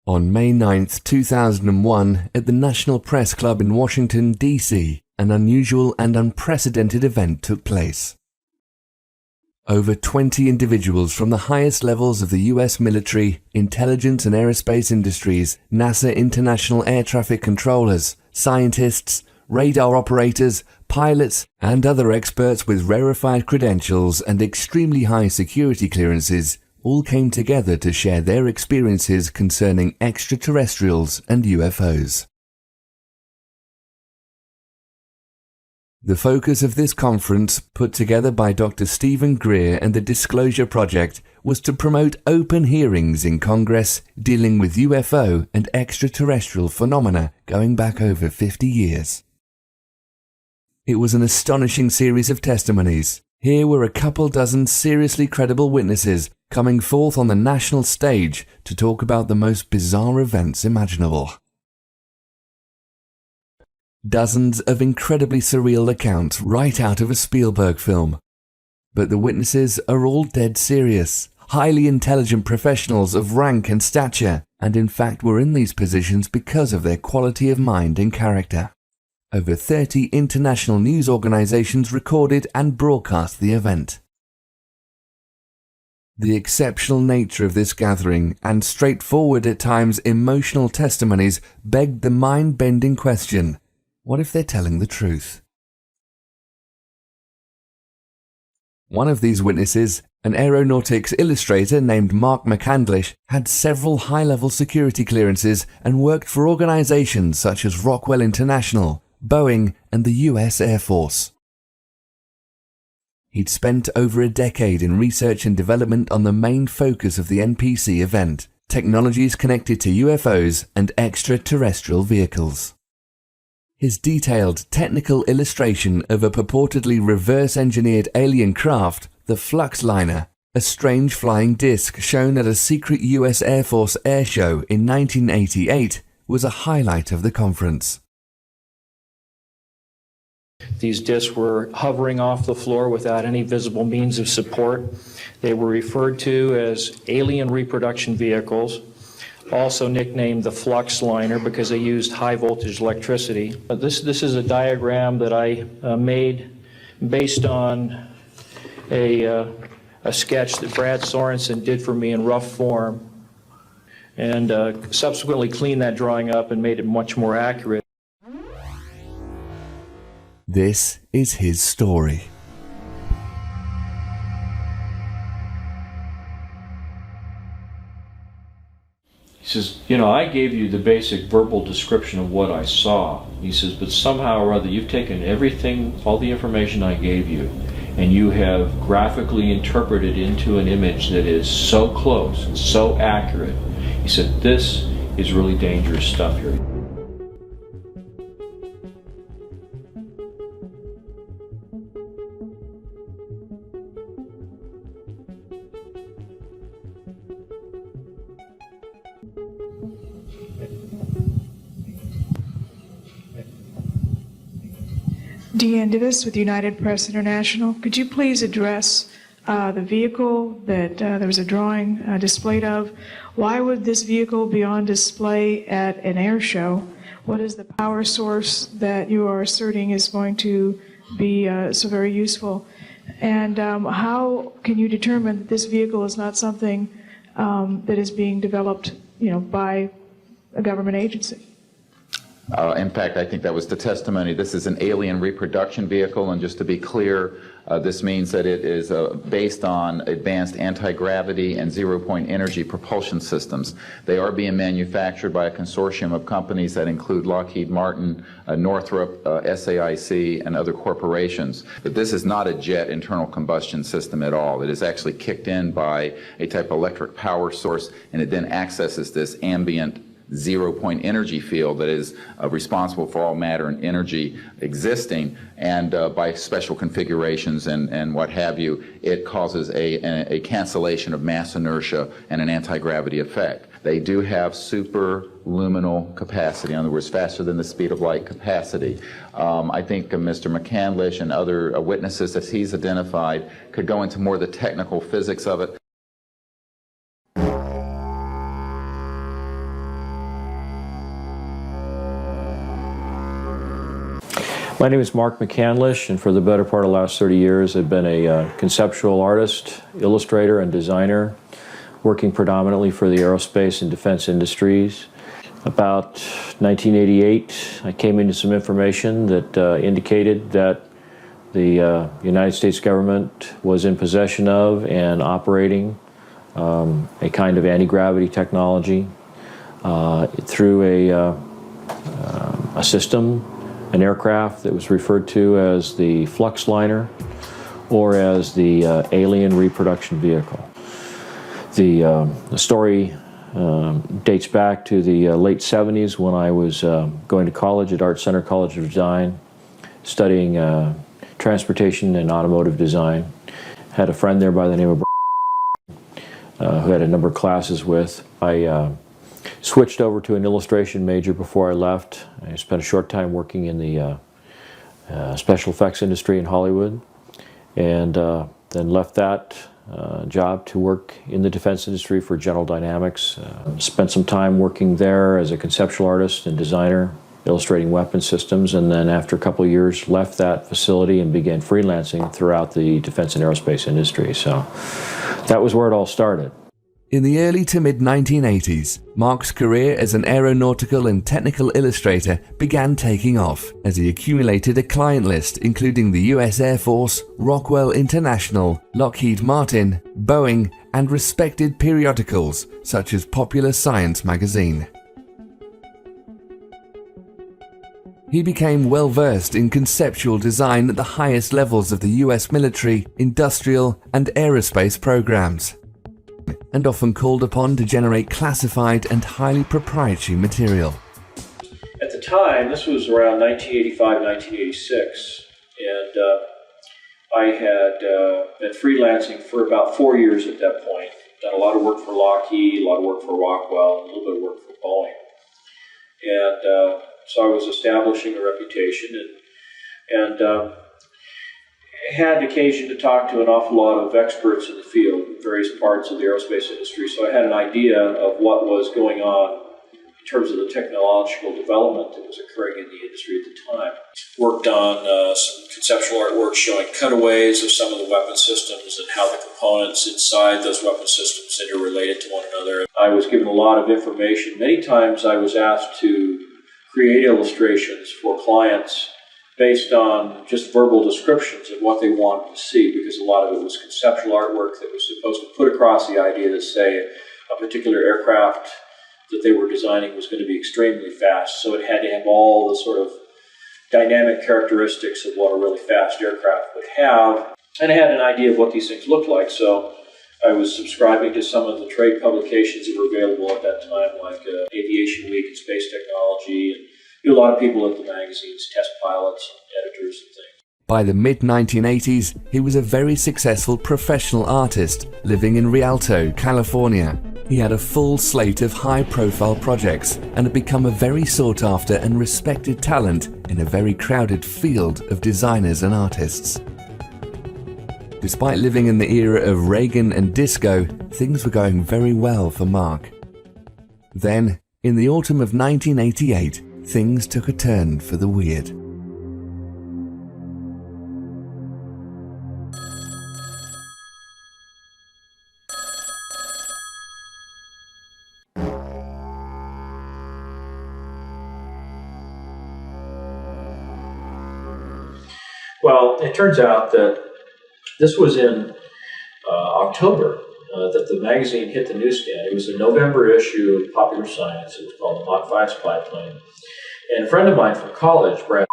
On May 9, 2001, at the National Press Club in Washington, D.C., an unusual and unprecedented event took place. Over 20 individuals from the highest levels of the U.S. military, intelligence and aerospace industries, NASA international air traffic controllers, scientists, radar operators, pilots, and other experts with rarefied credentials and extremely high security clearances all came together to share their experiences concerning extraterrestrials and UFOs. The focus of this conference, put together by Dr. Stephen Greer and the Disclosure Project, was to promote open hearings in Congress dealing with UFO and extraterrestrial phenomena going back over 50 years. It was an astonishing series of testimonies. Here were a couple dozen seriously credible witnesses coming forth on the national stage to talk about the most bizarre events imaginable. Dozens of incredibly surreal accounts right out of a Spielberg film. But the witnesses are all dead serious, highly intelligent professionals of rank and stature, and in fact were in these positions because of their quality of mind and character. Over 30 international news organizations recorded and broadcast the event. The exceptional nature of this gathering and straightforward at times emotional testimonies begged the mind-bending question, what if they're telling the truth? One of these witnesses, an aeronautics illustrator named Mark McCandlish, had several high-level security clearances and worked for organizations such as Rockwell International, Boeing, and the US Air Force. He'd spent over a decade in research and development on the main focus of the NPC event, technologies connected to UFOs and extraterrestrial vehicles. His detailed technical illustration of a purportedly reverse-engineered alien craft, the FluxLiner, a strange flying disc shown at a secret US Air Force air show in 1988, was a highlight of the conference. These discs were hovering off the floor without any visible means of support. They were referred to as alien reproduction vehicles, also nicknamed the FluxLiner because they used high voltage electricity. This is a diagram that I made based on a sketch that Brad Sorensen did for me in rough form, and subsequently cleaned that drawing up and made it much more accurate. This is his story. He says, you know, I gave you the basic verbal description of what I saw. He says, but somehow or other you've taken everything, all the information I gave you, and you have graphically interpreted into an image that is so close, so accurate. He said, this is really dangerous stuff here. Deanne Divis with United Press International. Could you please address the vehicle that there was a drawing displayed of? Why would this vehicle be on display at an air show? What is the power source that you are asserting is going to be so very useful? And how can you determine that this vehicle is not something that is being developed, by a government agency? In fact, I think that was the testimony. This is an alien reproduction vehicle, and just to be clear, this means that it is based on advanced anti-gravity and zero-point energy propulsion systems. They are being manufactured by a consortium of companies that include Lockheed Martin, Northrop, SAIC, and other corporations. But this is not a jet internal combustion system at all. It is actually kicked in by a type of electric power source, and it then accesses this ambient zero-point energy field that is responsible for all matter and energy existing, and by special configurations and what have you, it causes a cancellation of mass inertia and an anti-gravity effect. They do have superluminal capacity, in other words, faster than the speed of light capacity. I think Mr. McCandlish and other witnesses that he's identified could go into more of the technical physics of it. My name is Mark McCandlish, and for the better part of the last 30 years, I've been a conceptual artist, illustrator, and designer, working predominantly for the aerospace and defense industries. About 1988, I came into some information that indicated that the United States government was in possession of and operating a kind of anti-gravity technology through a system, an aircraft that was referred to as the FluxLiner or as the alien reproduction vehicle. The story dates back to the late 70s when I was going to college at Art Center College of Design, studying transportation and automotive design. Had a friend there by the name of who had a number of classes with. I switched over to an illustration major before I left. I spent a short time working in the special effects industry in Hollywood, and then left that job to work in the defense industry for General Dynamics. Spent some time working there as a conceptual artist and designer, illustrating weapon systems, and then after a couple of years left that facility and began freelancing throughout the defense and aerospace industry. So that was where it all started. In the early to mid-1980s, Mark's career as an aeronautical and technical illustrator began taking off as he accumulated a client list including the US Air Force, Rockwell International, Lockheed Martin, Boeing, and respected periodicals such as Popular Science magazine. He became well-versed in conceptual design at the highest levels of the US military, industrial, and aerospace programs, and often called upon to generate classified and highly proprietary material. At the time, this was around 1985, 1986, and I had been freelancing for about 4 years at that point. Done a lot of work for Lockheed, a lot of work for Rockwell, and a little bit of work for Boeing. And so I was establishing a reputation and had occasion to talk to an awful lot of experts in the field, various parts of the aerospace industry, so I had an idea of what was going on in terms of the technological development that was occurring in the industry at the time. Worked on some conceptual artwork showing cutaways of some of the weapon systems and how the components inside those weapon systems interrelated to one another. I was given a lot of information. Many times I was asked to create illustrations for clients based on just verbal descriptions of what they wanted to see, because a lot of it was conceptual artwork that was supposed to put across the idea that, say, a particular aircraft that they were designing was going to be extremely fast, so it had to have all the sort of dynamic characteristics of what a really fast aircraft would have, and I had an idea of what these things looked like, so I was subscribing to some of the trade publications that were available at that time, like Aviation Week and Space Technology, and a lot of people at the magazines, test pilots, editors, and things. By the mid-1980s, he was a very successful professional artist living in Rialto, California. He had a full slate of high-profile projects and had become a very sought-after and respected talent in a very crowded field of designers and artists. Despite living in the era of Reagan and disco, things were going very well for Mark. Then, in the autumn of 1988, things took a turn for the weird. Well, it turns out that this was in October that the magazine hit the newsstand. It was a November issue of Popular Science. It was called the Mach 5 Spy Plane. And a friend of mine from college, Brad,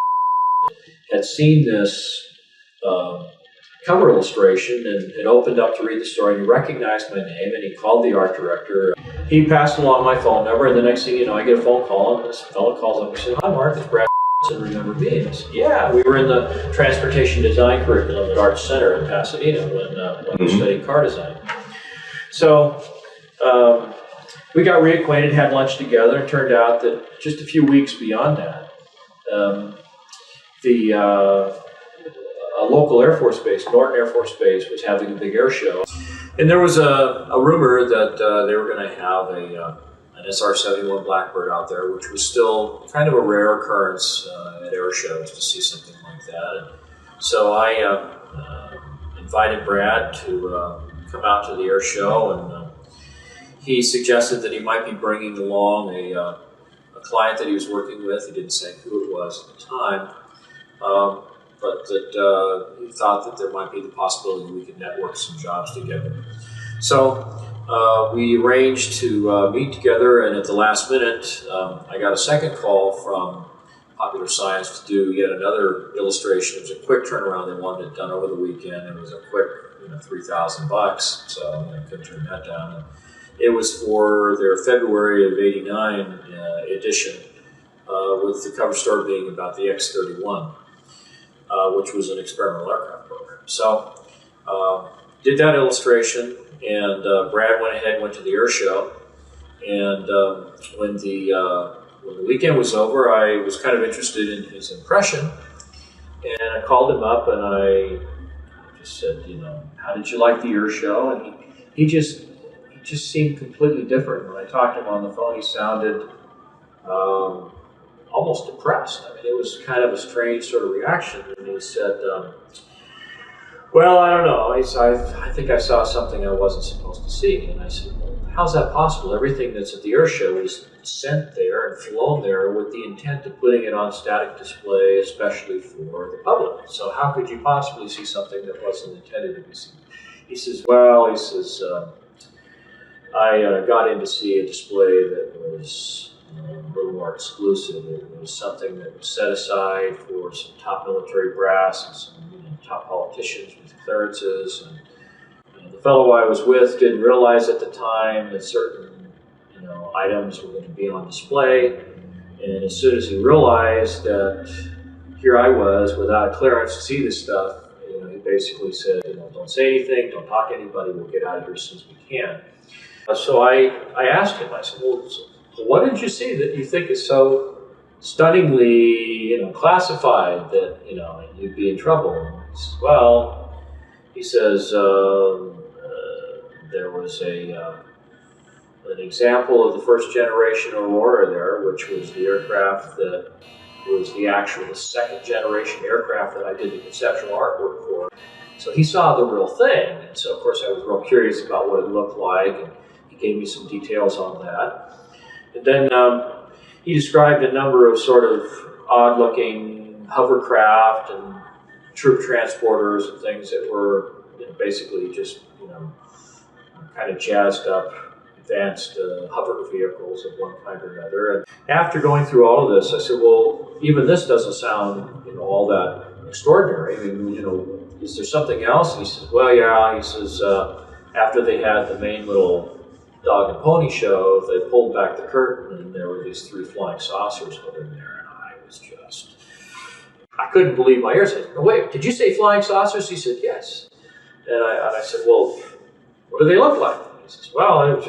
had seen this cover illustration and opened up to read the story, and he recognized my name, and he called the art director. He passed along my phone number, and the next thing you know, I get a phone call, and this fellow calls up and says, "Hi, Mark, it's Brad." And remember me? And I said, "Yeah, we were in the transportation design curriculum at Art Center in Pasadena when we studied car design." So we got reacquainted, had lunch together, and it turned out that just a few weeks beyond that, a local Air Force base, Norton Air Force Base, was having a big air show. And there was a rumor that they were going to have an SR-71 Blackbird out there, which was still kind of a rare occurrence at air shows to see something like that. And so I invited Brad to come out to the air show, and he suggested that he might be bringing along a client that he was working with. He didn't say who it was at the time, but that he thought that there might be the possibility we could network some jobs together. So we arranged to meet together, and at the last minute, I got a second call from Popular Science to do yet another illustration. It was a quick turnaround. They wanted it done over the weekend. It was a quick, $3,000, so I couldn't turn that down. And it was for their February of '89 edition, with the cover story being about the X-31, which was an experimental aircraft program. So did that illustration, and Brad went ahead and went to the air show. And when the weekend was over, I was kind of interested in his impression, and I called him up and I just said, how did you like the air show? And he just seemed completely different. When I talked to him on the phone, he sounded almost depressed. I mean, it was kind of a strange sort of reaction. And he said, well, I don't know. I think I saw something I wasn't supposed to see. And I said, well, how's that possible? Everything that's at the air show is sent there and flown there with the intent of putting it on static display, especially for the public. So how could you possibly see something that wasn't intended to be seen? He says, well, I got in to see a display that was a little more exclusive. It was something that was set aside for some top military brass and some top politicians with clearances. And the fellow I was with didn't realize at the time that certain items were going to be on display. And as soon as he realized that here I was without a clearance to see this stuff, he basically said, don't say anything, don't talk to anybody, we'll get out of here as soon as we can. So I asked him, I said, well, what did you see that you think is so stunningly, classified that, you'd be in trouble? And he says, well, he says, there was an example of the first generation Aurora there, which was the aircraft that was the second generation aircraft that I did the conceptual artwork for. So he saw the real thing. And so, of course, I was real curious about what it looked like. And he gave me some details on that. And then he described a number of sort of odd-looking hovercraft and troop transporters and things that were basically just, kind of jazzed up, advanced hover vehicles of one kind or another. And after going through all of this, I said, well, even this doesn't sound, all that extraordinary. I mean, is there something else? And he says, well, yeah. He says, after they had the main little dog and pony show, they pulled back the curtain and there were these 3 flying saucers hovering there. And I couldn't believe my ears. I said, no, wait, did you say flying saucers? He said, yes. And I said, well, what do they look like? He says, well,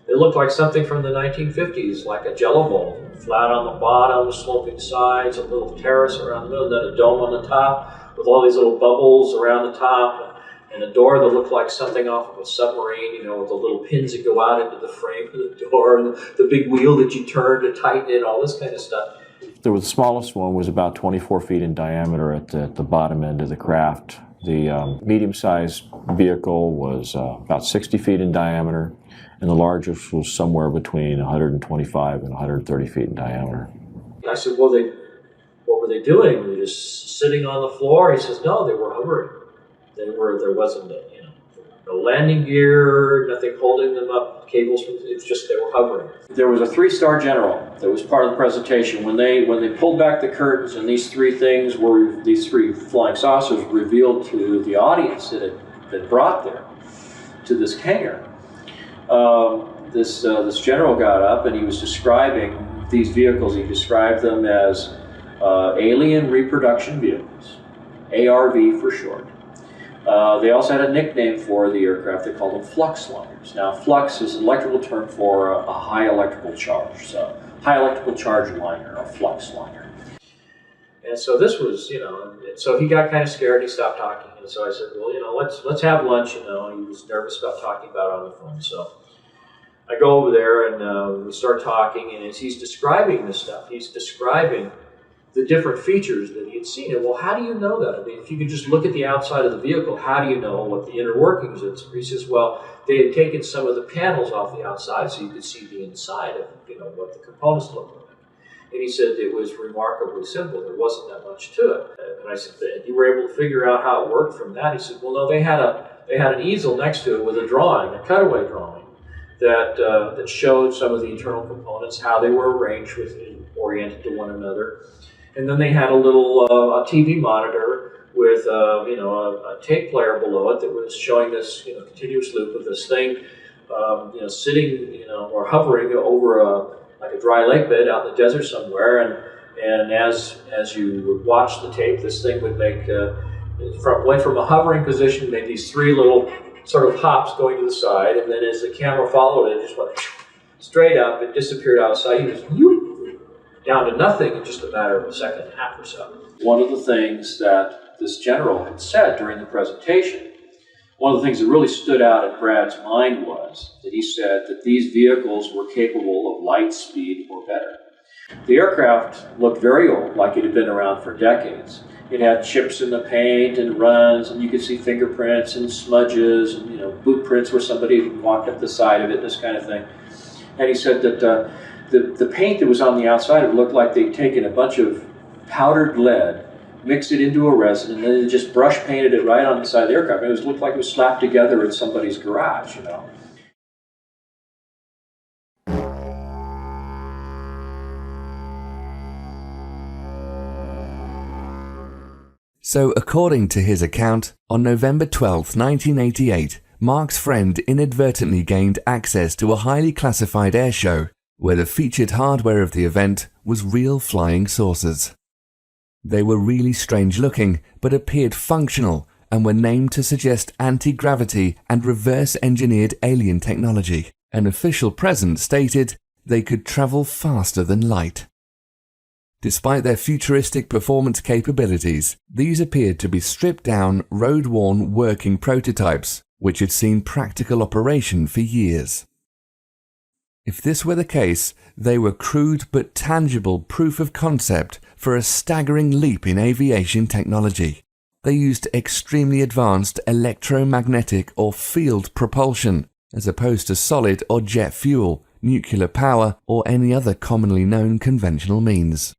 they look like something from the 1950s, like a jello bowl, flat on the bottom, sloping sides, a little terrace around the middle, then a dome on the top with all these little bubbles around the top, and a door that looked like something off of a submarine, with the little pins that go out into the frame of the door, and the big wheel that you turn to tighten it, all this kind of stuff. The smallest one was about 24 feet in diameter at the bottom end of the craft. The medium-sized vehicle was about 60 feet in diameter, and the largest was somewhere between 125 and 130 feet in diameter. I said, well, what were they doing? Were they just sitting on the floor? He says, no, they were hovering. There wasn't no landing gear, nothing holding them up, cables. It's just they were hovering. There was a 3-star general that was part of the presentation. When they pulled back the curtains and these 3 flying saucers revealed to the audience that brought there to this hangar, this general got up and he was describing these vehicles. He described them as alien reproduction vehicles, ARV for short. They also had a nickname for the aircraft. They called them FluxLiners. Now, flux is an electrical term for a high electrical charge. So, high electrical charge liner, or FluxLiner. And so this was, so he got kind of scared. He stopped talking. And so I said, well, let's have lunch. He was nervous about talking about it on the phone. So I go over there and we start talking, and as he's describing this stuff, he's describing the different features that he had seen. And well, how do you know that? I mean, if you could just look at the outside of the vehicle, how do you know what the inner workings is? He says, well, they had taken some of the panels off the outside so you could see the inside of, what the components looked like. And he said it was remarkably simple. There wasn't that much to it. And I said, you were able to figure out how it worked from that? He said, well, no, they had an easel next to it with a drawing, a cutaway drawing, that showed some of the internal components, how they were arranged oriented to one another. And then they had a little a TV monitor with a tape player below it that was showing this continuous loop of this thing sitting or hovering over like a dry lake bed out in the desert somewhere. And as you would watch the tape, this thing would went from a hovering position, made these three little sort of hops going to the side, and then as the camera followed it, just went straight up and disappeared outside. He was down to nothing in just a matter of a second and a half or so. One of the things that this general had said during the presentation, one of the things that really stood out in Brad's mind was that he said that these vehicles were capable of light speed or better. The aircraft looked very old, like it had been around for decades. It had chips in the paint and runs, and you could see fingerprints and smudges and boot prints where somebody walked up the side of it, this kind of thing. And he said that the paint that was on the outside, it looked like they'd taken a bunch of powdered lead, mixed it into a resin, and then they just brush painted it right on the side of the aircraft. It looked like it was slapped together in somebody's garage, So, according to his account, on November 12, 1988, Mark's friend inadvertently gained access to a highly classified airshow where the featured hardware of the event was real flying saucers. They were really strange looking, but appeared functional and were named to suggest anti-gravity and reverse-engineered alien technology. An official present stated they could travel faster than light. Despite their futuristic performance capabilities, these appeared to be stripped-down, road-worn working prototypes, which had seen practical operation for years. If this were the case, they were crude but tangible proof of concept for a staggering leap in aviation technology. They used extremely advanced electromagnetic or field propulsion, as opposed to solid or jet fuel, nuclear power, or any other commonly known conventional means.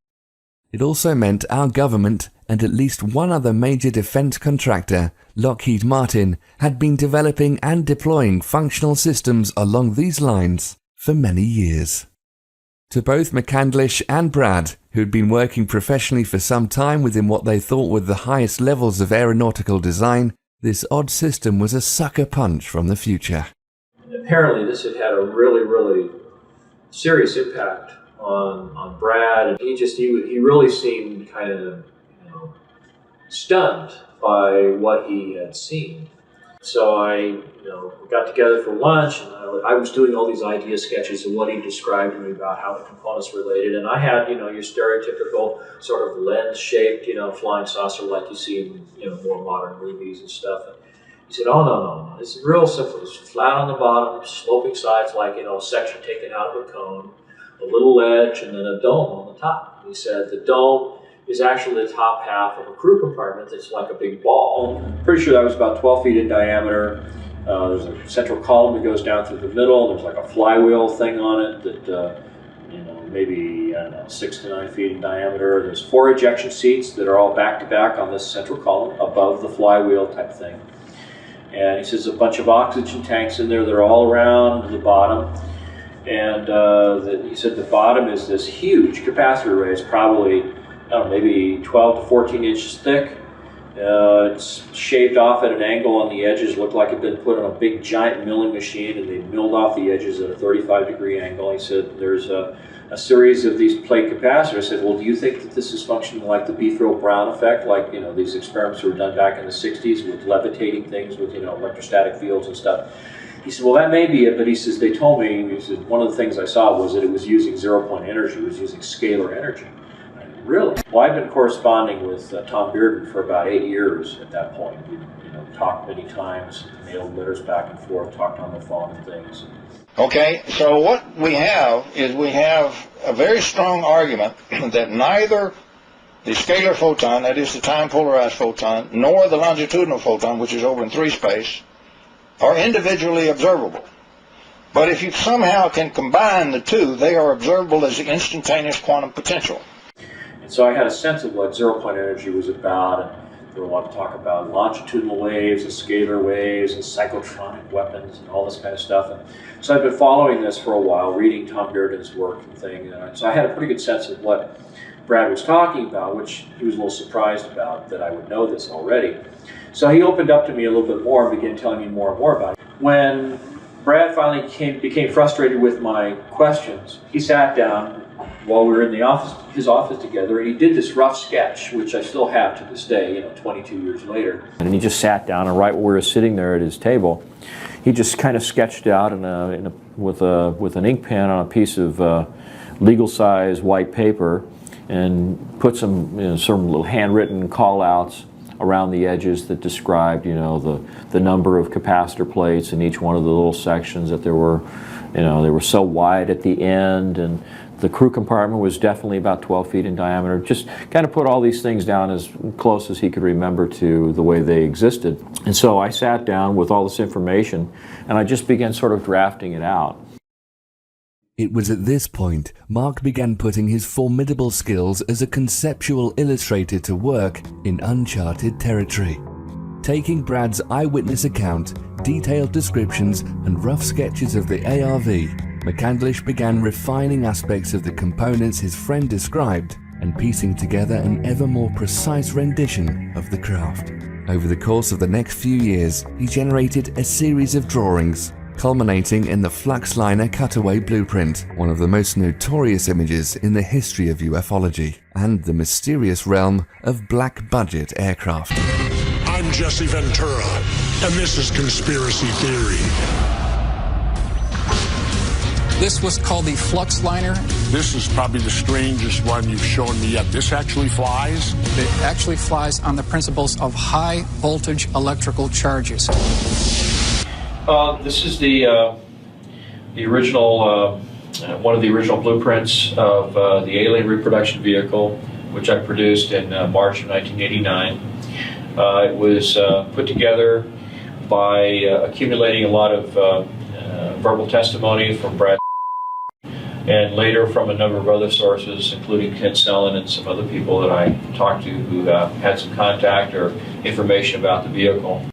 It also meant our government and at least one other major defense contractor, Lockheed Martin, had been developing and deploying functional systems along these lines for many years. To both McCandlish and Brad, who'd been working professionally for some time within what they thought were the highest levels of aeronautical design, this odd system was a sucker punch from the future. Apparently this had a really, really serious impact on Brad, and he really seemed kind of stunned by what he had seen. So we got together for lunch, and I was doing all these idea sketches of what he described to me about how the components related. And I had, your stereotypical sort of lens-shaped, flying saucer like you see in, more modern movies and stuff. And he said, oh, no. It's real simple. It's flat on the bottom, sloping sides like, a section taken out of a cone, a little ledge, and then a dome on the top. And he said the dome is actually the top half of a crew compartment that's like a big ball. I'm pretty sure that was about 12 feet in diameter. There's a central column that goes down through the middle. There's like a flywheel thing on it that, maybe, 6 to 9 feet in diameter. There's 4 ejection seats that are all back to back on this central column above the flywheel type thing. And he says a bunch of oxygen tanks in there. They're all around the bottom. And he said the bottom is this huge capacitor array. It's probably maybe 12 to 14 inches thick. It's shaved off at an angle on the edges, looked like it had been put on a big giant milling machine, and they milled off the edges at a 35-degree angle. He said there's a series of these plate capacitors. I said, well, do you think that this is functioning like the Beethrow-Brown effect, like these experiments were done back in the 60s with levitating things with electrostatic fields and stuff? He said, well, that may be it, but he says, they told me, he said, one of the things I saw was that it was using zero-point energy, it was using scalar energy. Really? Well, I've been corresponding with Tom Bearden for about 8 years at that point. We talked many times, mailed letters back and forth, talked on the phone and things. Okay, so what we have is we have a very strong argument that neither the scalar photon, that is the time-polarized photon, nor the longitudinal photon, which is over in 3 space, are individually observable. But if you somehow can combine the two, they are observable as the instantaneous quantum potential. And so I had a sense of what zero-point energy was about, and there were a lot of talk about longitudinal waves and scalar waves and cyclotronic weapons and all this kind of stuff. And so I've been following this for a while, reading Tom Bearden's work and things. So I had a pretty good sense of what Brad was talking about, which he was a little surprised about, that I would know this already. So he opened up to me a little bit more and began telling me more and more about it. When Brad finally became frustrated with my questions, he sat down while we were in his office together, and he did this rough sketch, which I still have to this day, 22 years later. And he just sat down, and right where we were sitting there at his table, he just kind of sketched out with an ink pen on a piece of legal-size white paper, and put some some little handwritten call-outs around the edges that described the number of capacitor plates in each one of the little sections, that there were they were so wide at the end, and the crew compartment was definitely about 12 feet in diameter. Just kind of put all these things down as close as he could remember to the way they existed. And so I sat down with all this information, and I just began sort of drafting it out. It was at this point Mark began putting his formidable skills as a conceptual illustrator to work in uncharted territory. Taking Brad's eyewitness account, detailed descriptions, and rough sketches of the ARV, McCandlish began refining aspects of the components his friend described and piecing together an ever more precise rendition of the craft. Over the course of the next few years, he generated a series of drawings, culminating in the FluxLiner cutaway blueprint, one of the most notorious images in the history of ufology, and the mysterious realm of black-budget aircraft. I'm Jesse Ventura, and this is Conspiracy Theory. This was called the FluxLiner. This is probably the strangest one you've shown me yet. This actually flies? It actually flies on the principles of high voltage electrical charges. This is the original, one of the original blueprints of the alien reproduction vehicle, which I produced in March of 1989. It was put together by accumulating a lot of verbal testimony from Brad and later from a number of other sources, including Ken Sellen and some other people that I talked to who had some contact or information about the vehicle.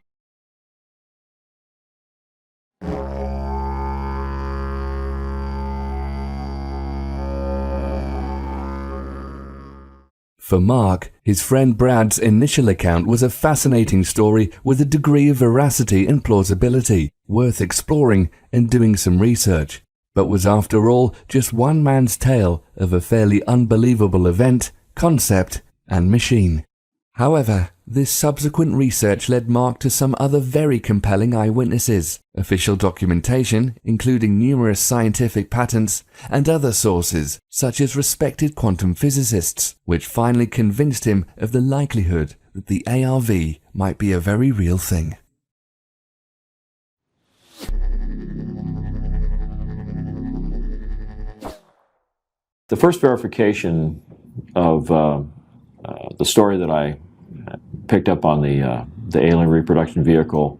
For Mark, his friend Brad's initial account was a fascinating story with a degree of veracity and plausibility, worth exploring and doing some research, but was after all just one man's tale of a fairly unbelievable event, concept, and machine. However, this subsequent research led Mark to some other very compelling eyewitnesses, official documentation, including numerous scientific patents, and other sources, such as respected quantum physicists, which finally convinced him of the likelihood that the ARV might be a very real thing. The first verification of the story that I picked up on the alien reproduction vehicle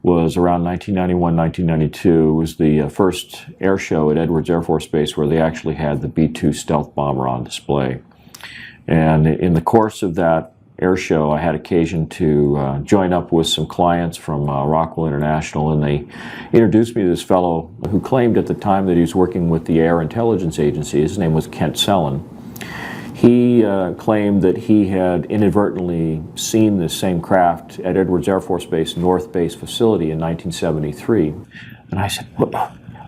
was around 1991, 1992. It was the first air show at Edwards Air Force Base where they actually had the B-2 stealth bomber on display. And in the course of that air show, I had occasion to join up with some clients from Rockwell International, and they introduced me to this fellow who claimed at the time that he was working with the Air Intelligence Agency. His name was Kent Sellen. He claimed that he had inadvertently seen this same craft at Edwards Air Force Base North Base facility in 1973. And I said,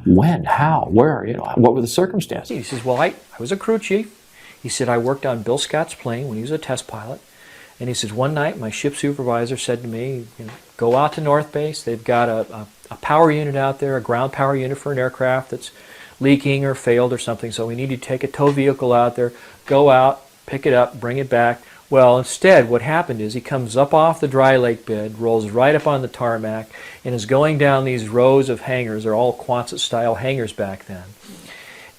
when, how, where, what were the circumstances? He says, well, I was a crew chief. He said, I worked on Bill Scott's plane when he was a test pilot. And he says, one night my ship supervisor said to me, go out to North Base. They've got a power unit out there, a ground power unit for an aircraft that's leaking or failed or something. So we need you to take a tow vehicle out there, go out, pick it up, bring it back. Well, instead, what happened is he comes up off the dry lake bed, rolls right up on the tarmac, and is going down these rows of hangars. They're all Quonset-style hangars back then.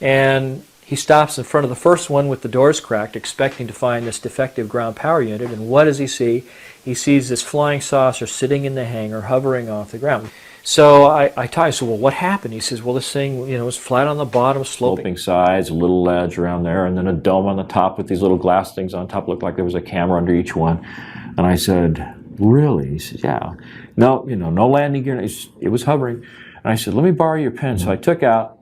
And he stops in front of the first one with the doors cracked, expecting to find this defective ground power unit. And what does he see? He sees this flying saucer sitting in the hangar, hovering off the ground. So I said, well, what happened? He says, well, this thing, was flat on the bottom, sloping Sides, a little ledge around there, and then a dome on the top with these little glass things on top. Looked like there was a camera under each one. And I said, really? He said, yeah. No, no landing gear. It was hovering. And I said, let me borrow your pen. So I took out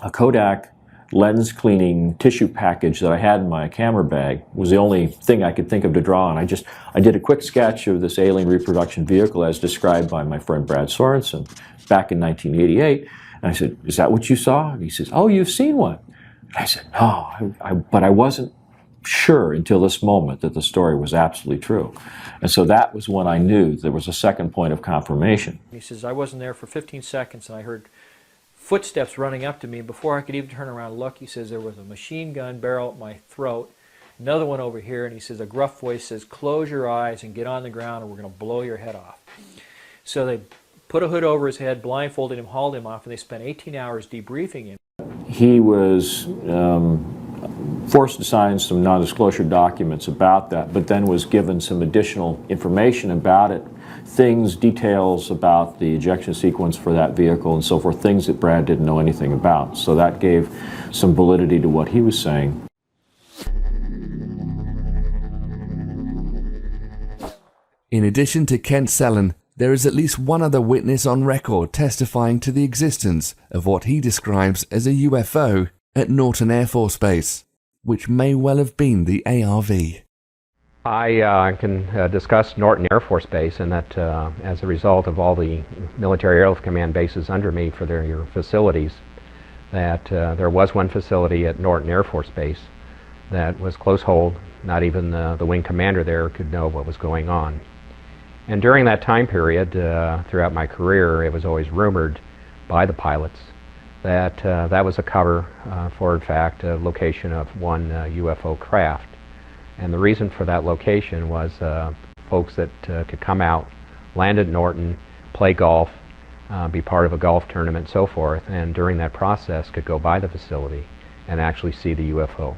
a Kodak lens cleaning tissue package that I had in my camera bag. It was the only thing I could think of to draw on. I did a quick sketch of this alien reproduction vehicle as described by my friend Brad Sorensen back in 1988. And I said, is that what you saw? And he says, oh, you've seen one. And I said, no, but I wasn't sure until this moment that the story was absolutely true. And so that was when I knew there was a second point of confirmation. He says, I wasn't there for 15 seconds and I heard footsteps running up to me. Before I could even turn around and look, he says, there was a machine gun barrel at my throat, another one over here, and he says, a gruff voice says, close your eyes and get on the ground or we're going to blow your head off. So they put a hood over his head, blindfolded him, hauled him off, and they spent 18 hours debriefing him. He was forced to sign some non-disclosure documents about that, but then was given some additional information about it, details about the ejection sequence for that vehicle and so forth, things that Brad didn't know anything about. So that gave some validity to what he was saying. In addition to Kent Sellen, there is at least one other witness on record testifying to the existence of what he describes as a UFO at Norton Air Force Base, which may well have been the ARV. I can discuss Norton Air Force Base, and that as a result of all the military airlift command bases under me for their facilities, that there was one facility at Norton Air Force Base that was close hold. Not even the wing commander there could know what was going on. And during that time period, throughout my career, it was always rumored by the pilots that that was a cover for, in fact, a location of one UFO craft. And the reason for that location was folks that could come out, land at Norton, play golf, be part of a golf tournament, and so forth, and during that process could go by the facility and actually see the UFO.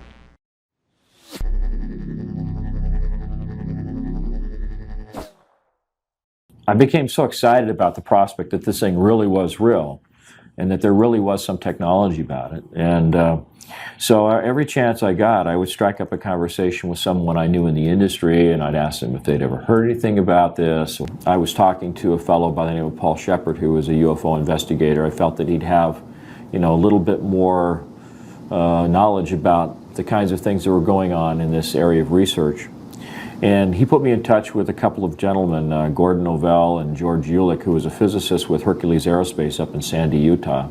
I became so excited about the prospect that this thing really was real and that there really was some technology about it. And so every chance I got, I would strike up a conversation with someone I knew in the industry, and I'd ask them if they'd ever heard anything about this. I was talking to a fellow by the name of Paul Shepard, who was a UFO investigator. I felt that he'd have, a little bit more knowledge about the kinds of things that were going on in this area of research. And he put me in touch with a couple of gentlemen, Gordon Novell and George Ulick, who was a physicist with Hercules Aerospace up in Sandy, Utah.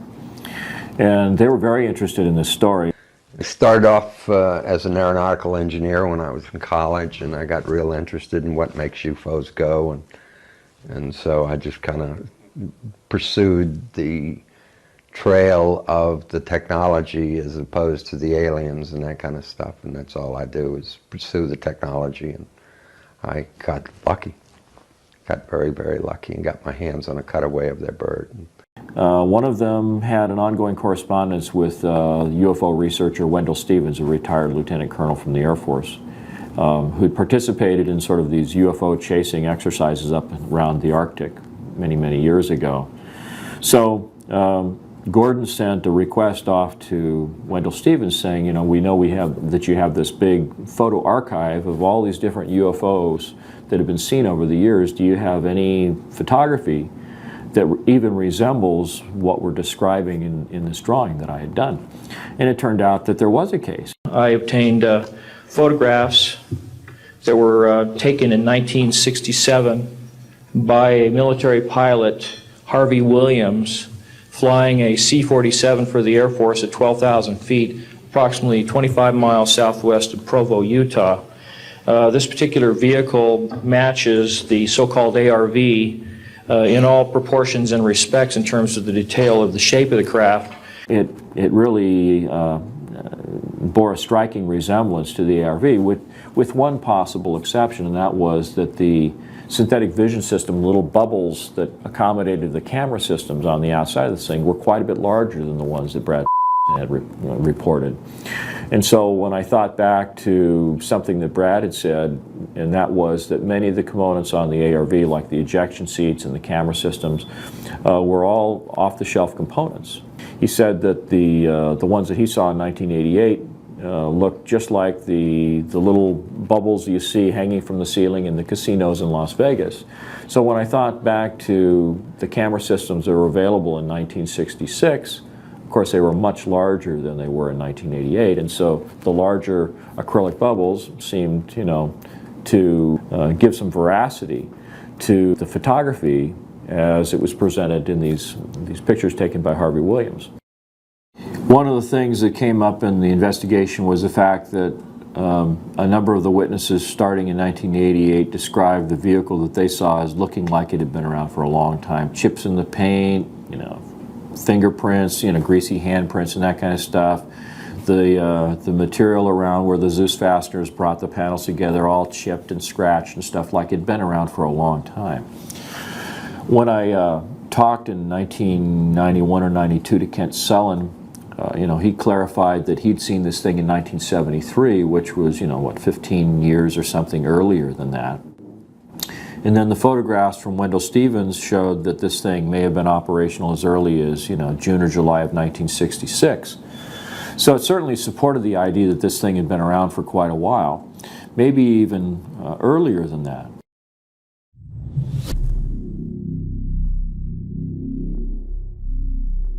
And they were very interested in this story. I started off as an aeronautical engineer when I was in college, and I got real interested in what makes UFOs go. And so I just kind of pursued the trail of the technology as opposed to the aliens and that kind of stuff. And that's all I do is pursue the technology. And I got lucky, got very, very lucky, and got my hands on a cutaway of their bird. One of them had an ongoing correspondence with UFO researcher Wendell Stevens, a retired lieutenant colonel from the Air Force, who had participated in sort of these UFO chasing exercises up around the Arctic many, many years ago. So Gordon sent a request off to Wendell Stevens saying, we know that you have this big photo archive of all these different UFOs that have been seen over the years. Do you have any photography that even resembles what we're describing in this drawing that I had done? And it turned out that there was a case. I obtained photographs that were taken in 1967 by a military pilot, Harvey Williams, flying a C-47 for the Air Force at 12,000 feet, approximately 25 miles southwest of Provo, Utah. This particular vehicle matches the so-called ARV in all proportions and respects in terms of the detail of the shape of the craft. It really bore a striking resemblance to the ARV, with one possible exception, and that was that the synthetic vision system, little bubbles that accommodated the camera systems on the outside of this thing, were quite a bit larger than the ones that Brad had reported. And so when I thought back to something that Brad had said, and that was that many of the components on the ARV, like the ejection seats and the camera systems, were all off-the-shelf components. He said that the ones that he saw in 1988 looked just like the little bubbles you see hanging from the ceiling in the casinos in Las Vegas. So when I thought back to the camera systems that were available in 1966, of course they were much larger than they were in 1988, and so the larger acrylic bubbles seemed, to give some veracity to the photography as it was presented in these pictures taken by Harvey Williams. One of the things that came up in the investigation was the fact that a number of the witnesses starting in 1988 described the vehicle that they saw as looking like it had been around for a long time. Chips in the paint, fingerprints, greasy handprints and that kind of stuff. The material around where the Zeus fasteners brought the panels together, all chipped and scratched and stuff like it had been around for a long time. When I talked in 1991 or 92 to Kent Sullen, he clarified that he'd seen this thing in 1973, which was, 15 years or something earlier than that. And then the photographs from Wendell Stevens showed that this thing may have been operational as early as, June or July of 1966. So it certainly supported the idea that this thing had been around for quite a while, maybe even earlier than that.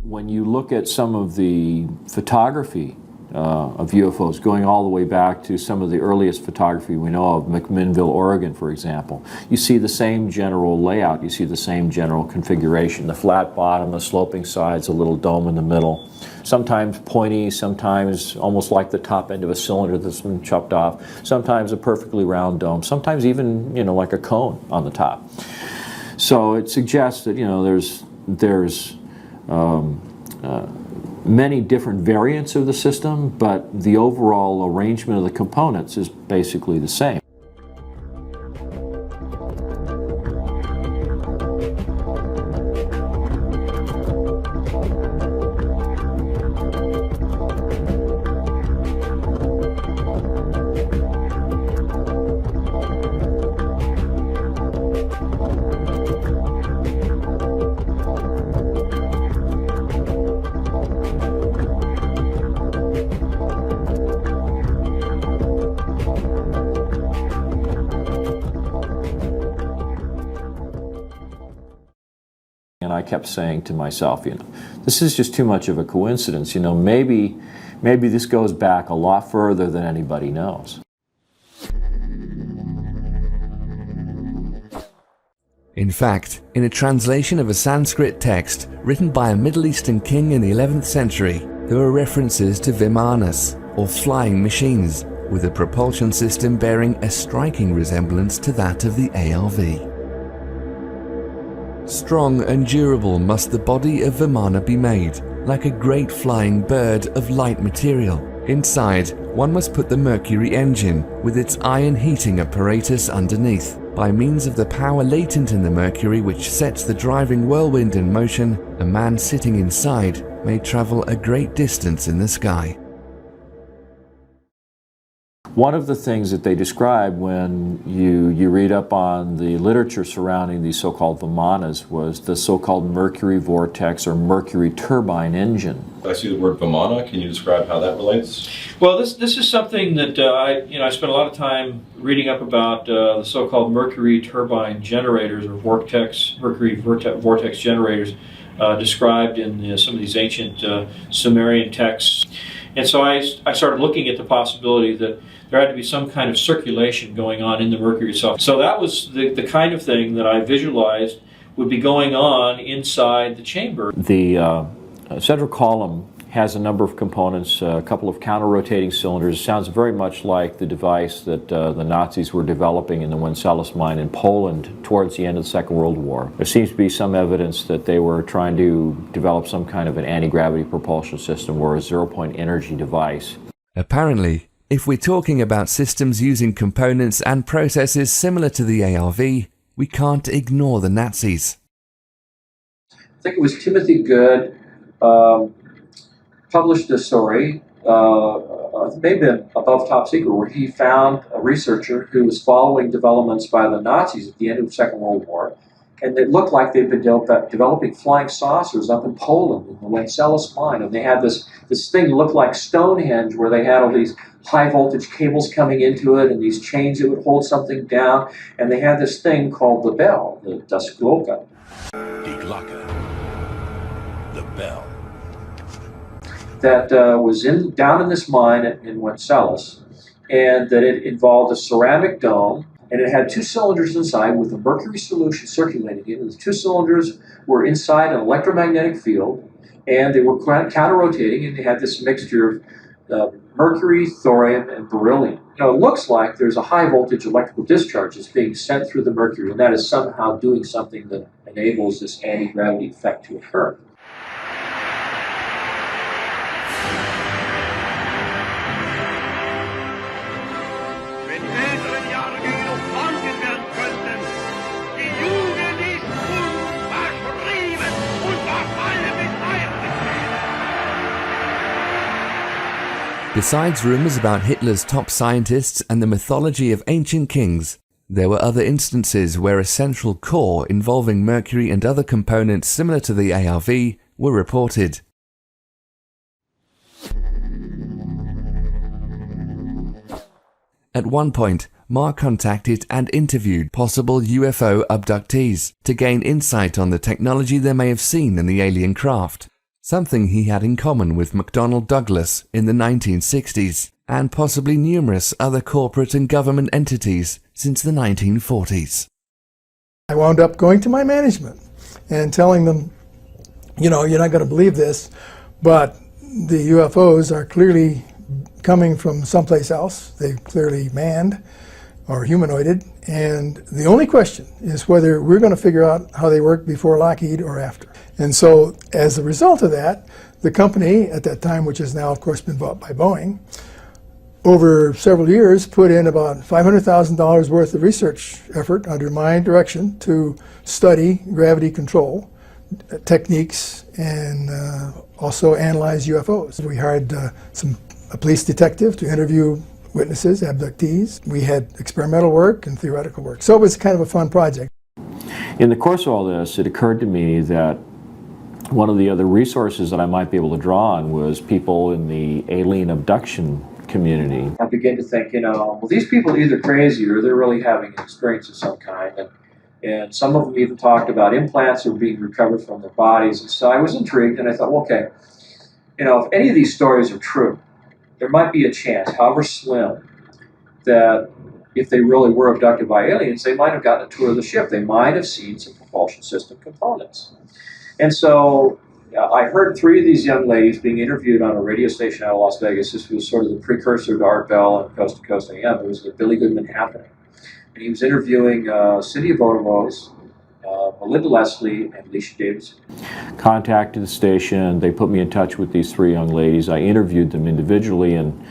When you look at some of the photography of UFOs, going all the way back to some of the earliest photography we know of, McMinnville, Oregon, for example, you see the same general layout, you see the same general configuration, the flat bottom, the sloping sides, a little dome in the middle, sometimes pointy, sometimes almost like the top end of a cylinder that's been chopped off, sometimes a perfectly round dome, sometimes even, like a cone on the top. So it suggests that, there's many different variants of the system, but the overall arrangement of the components is basically the same. And I kept saying to myself, this is just too much of a coincidence. Maybe this goes back a lot further than anybody knows. In fact, in a translation of a Sanskrit text written by a Middle Eastern king in the 11th century, there were references to vimanas, or flying machines, with a propulsion system bearing a striking resemblance to that of the ARV. Strong and durable must the body of Vimana be made, like a great flying bird of light material. Inside, one must put the Mercury engine, with its iron heating apparatus underneath. By means of the power latent in the Mercury which sets the driving whirlwind in motion, a man sitting inside may travel a great distance in the sky. One of the things that they described when you read up on the literature surrounding these so-called Vimanas was the so-called Mercury vortex or Mercury turbine engine. I see the word Vimana. Can you describe how that relates? Well, this is something that I spent a lot of time reading up about the so-called Mercury turbine generators or Mercury vortex generators described in some of these ancient Sumerian texts. And so I started looking at the possibility that there had to be some kind of circulation going on in the Mercury itself. So that was the kind of thing that I visualized would be going on inside the chamber. The central column has a number of components, a couple of counter-rotating cylinders. It sounds very much like the device that the Nazis were developing in the Wenceslaus mine in Poland towards the end of the Second World War. There seems to be some evidence that they were trying to develop some kind of an anti-gravity propulsion system or a zero-point energy device. Apparently, if we're talking about systems using components and processes similar to the ARV, we can't ignore the Nazis. I think it was Timothy Good published a story, maybe above top secret, where he found a researcher who was following developments by the Nazis at the end of the Second World War, and it looked like they'd been developing flying saucers up in Poland in the Wenceslas mine, and they had this thing that looked like Stonehenge, where they had all these high voltage cables coming into it and these chains that would hold something down, and they had this thing called the bell, the Das Glocke. Die Glocke. The bell. That was down in this mine in Wenceslas, and that it involved a ceramic dome, and it had two cylinders inside with a mercury solution circulating in it. The two cylinders were inside an electromagnetic field, and they were counter-rotating, and they had this mixture of mercury, thorium, and beryllium. Now, it looks like there's a high-voltage electrical discharge that's being sent through the mercury, and that is somehow doing something that enables this anti-gravity effect to occur. Besides rumors about Hitler's top scientists and the mythology of ancient kings, there were other instances where a central core involving mercury and other components similar to the ARV were reported. At one point, Mark contacted and interviewed possible UFO abductees to gain insight on the technology they may have seen in the alien craft, something he had in common with McDonnell Douglas in the 1960s, and possibly numerous other corporate and government entities since the 1940s. I wound up going to my management and telling them, you know, you're not going to believe this, but the UFOs are clearly coming from someplace else. They're clearly manned or humanoided, and the only question is whether we're going to figure out how they work before Lockheed or after. And so as a result of that, the company at that time, which has now of course been bought by Boeing, over several years put in about $500,000 worth of research effort under my direction to study gravity control techniques and also analyze UFOs. We hired a police detective to interview witnesses, abductees. We had experimental work and theoretical work. So it was kind of a fun project. In the course of all this, it occurred to me that one of the other resources that I might be able to draw on was people in the alien abduction community. I began to think, you know, well, these people are either crazy or they're really having an experience of some kind. And some of them even talked about implants that were being recovered from their bodies. And so I was intrigued, and I thought, well, okay, you know, if any of these stories are true, there might be a chance, however slim, that if they really were abducted by aliens, they might have gotten a tour of the ship. They might have seen some propulsion system components. And so I heard three of these young ladies being interviewed on a radio station out of Las Vegas. This was sort of the precursor to Art Bell and Coast to Coast AM. It was the Billy Goodman Happening. And he was interviewing Cindy Vodovos, Melinda Leslie, and Alicia Davidson. Contacted the station. They put me in touch with these three young ladies. I interviewed them individually, and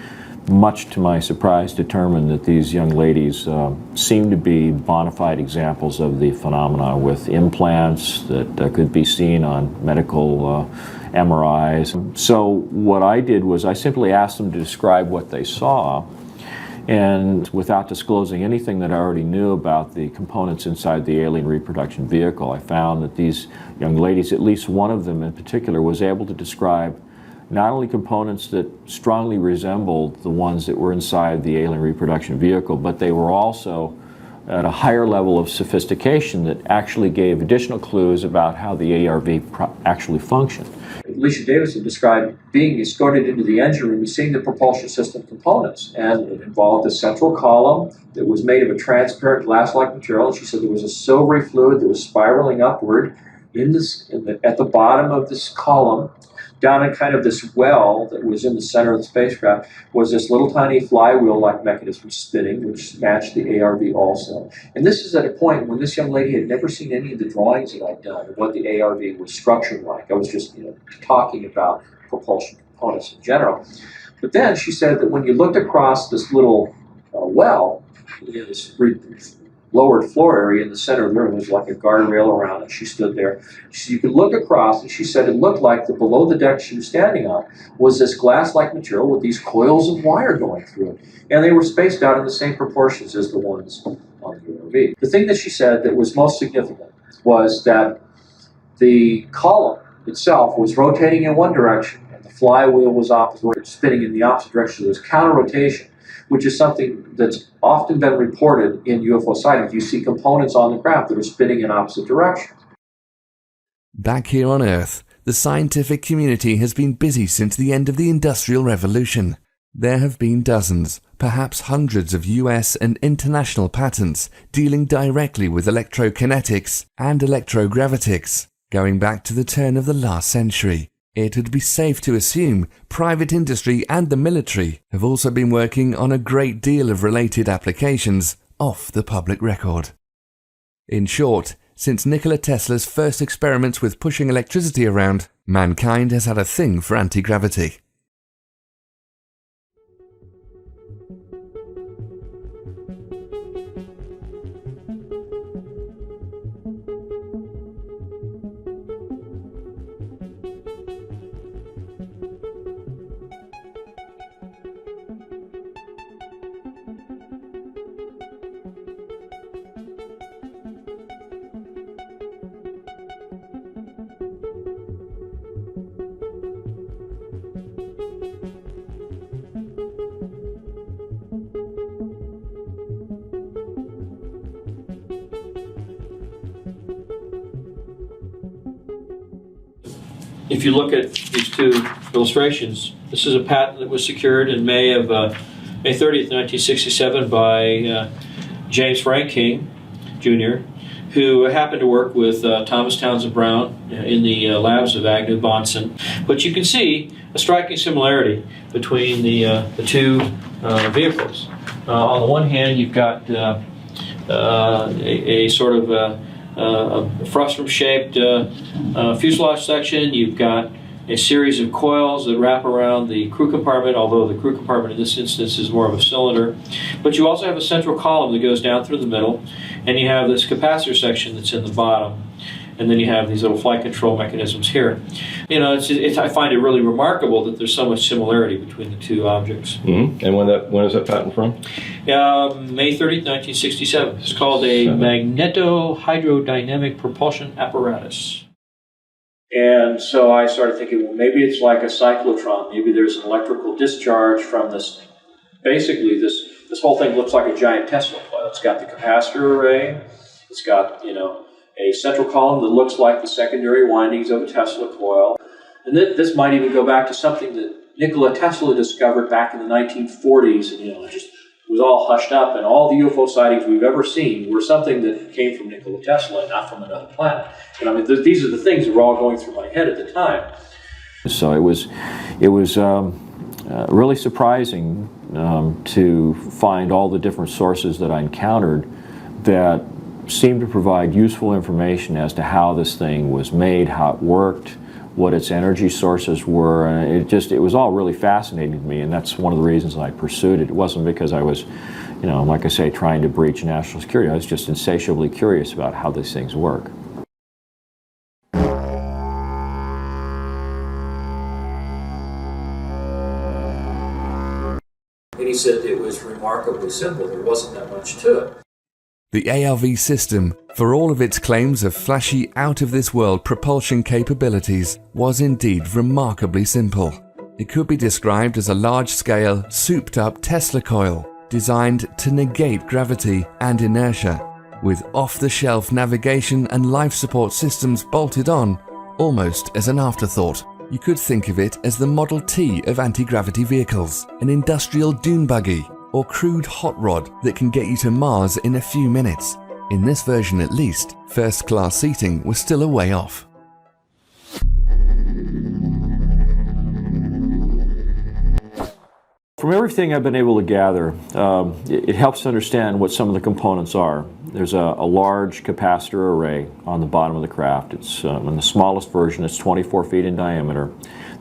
much to my surprise determined that these young ladies seemed to be bona fide examples of the phenomena, with implants that could be seen on medical MRIs. So what I did was I simply asked them to describe what they saw, and without disclosing anything that I already knew about the components inside the alien reproduction vehicle, I found that these young ladies, at least one of them in particular, was able to describe not only components that strongly resembled the ones that were inside the alien reproduction vehicle, but they were also at a higher level of sophistication that actually gave additional clues about how the ARV actually functioned. Alicia Davidson described being escorted into the engine room and seeing the propulsion system components. And it involved a central column that was made of a transparent glass-like material. She said there was a silvery fluid that was spiraling upward at the bottom of this column. Down in kind of this well that was in the center of the spacecraft was this little tiny flywheel-like mechanism spinning, which matched the ARV also. And this is at a point when this young lady had never seen any of the drawings that I'd done of what the ARV was structured like. I was just, talking about propulsion components in general. But then she said that when you looked across this little well, in this lowered floor area in the center of the room, there's like a guardrail around it. She stood there. You could look across, and she said it looked like the below the deck she was standing on was this glass-like material with these coils of wire going through it. And they were spaced out in the same proportions as the ones on the URV. The thing that she said that was most significant was that the column itself was rotating in one direction, and the flywheel was spinning in the opposite direction. There was counter-rotation, which is something that's often been reported in UFO sightings. You see components on the craft that are spinning in opposite directions. Back here on Earth, the scientific community has been busy since the end of the Industrial Revolution. There have been dozens, perhaps hundreds of US and international patents dealing directly with electrokinetics and electrogravitics, going back to the turn of the last century. It would be safe to assume private industry and the military have also been working on a great deal of related applications off the public record. In short, since Nikola Tesla's first experiments with pushing electricity around, mankind has had a thing for anti-gravity. If you look at these two illustrations, this is a patent that was secured in May 30th, 1967 by James Frank King, Jr., who happened to work with Thomas Townsend Brown in the labs of Agnew Bonson. But you can see a striking similarity between the two vehicles. On the one hand, you've got a sort of a frustrum-shaped fuselage section. You've got a series of coils that wrap around the crew compartment, although the crew compartment in this instance is more of a cylinder. But you also have a central column that goes down through the middle, and you have this capacitor section that's in the bottom. And then you have these little flight control mechanisms here. You know, I find it really remarkable that there's so much similarity between the two objects. Mm-hmm. And when is that patent from? May 30th, 1967. It's called a magneto-hydrodynamic propulsion apparatus. And so I started thinking, well, maybe it's like a cyclotron. Maybe there's an electrical discharge from this. Basically, this whole thing looks like a giant Tesla coil. It's got the capacitor array. It's got, you know, a central column that looks like the secondary windings of a Tesla coil. And this might even go back to something that Nikola Tesla discovered back in the 1940s, and, you know, it was all hushed up, and all the UFO sightings we've ever seen were something that came from Nikola Tesla and not from another planet. And I mean, these are the things that were all going through my head at the time. So it was really surprising to find all the different sources that I encountered that seemed to provide useful information as to how this thing was made, how it worked, what its energy sources were, and it was all really fascinating to me, and that's one of the reasons I pursued it. It wasn't because I was, you know, like I say, trying to breach national security. I was just insatiably curious about how these things work. And he said it was remarkably simple. There wasn't that much to it. The ARV system, for all of its claims of flashy, out-of-this-world propulsion capabilities, was indeed remarkably simple. It could be described as a large-scale, souped-up Tesla coil, designed to negate gravity and inertia, with off-the-shelf navigation and life support systems bolted on, almost as an afterthought. You could think of it as the Model T of anti-gravity vehicles, an industrial dune buggy, or crude hot rod that can get you to Mars in a few minutes. In this version at least, first-class seating was still a way off. From everything I've been able to gather, it helps to understand what some of the components are. There's a large capacitor array on the bottom of the craft. It's in the smallest version, it's 24 feet in diameter.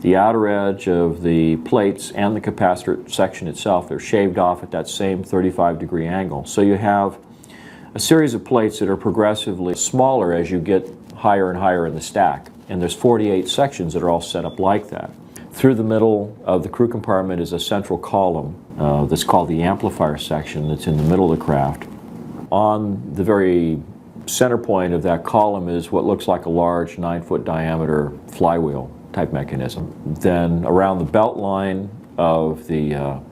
the outer edge of the plates and the capacitor section itself, they're shaved off at that same 35-degree angle. So you have a series of plates that are progressively smaller as you get higher and higher in the stack. And there's 48 sections that are all set up like that. Through the middle of the crew compartment is a central column that's called the amplifier section that's in the middle of the craft. On the very center point of that column is what looks like a large 9-foot diameter flywheel type mechanism. Then around the belt line of the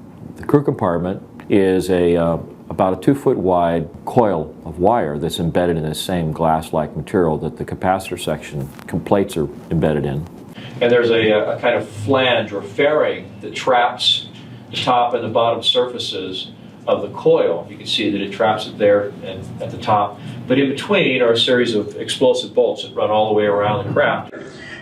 crew compartment is about a 2-foot wide coil of wire that's embedded in the same glass-like material that the capacitor section plates are embedded in. And there's a kind of flange or fairing that traps the top and the bottom surfaces of the coil. You can see that it traps it there and at the top. But in between are a series of explosive bolts that run all the way around the craft.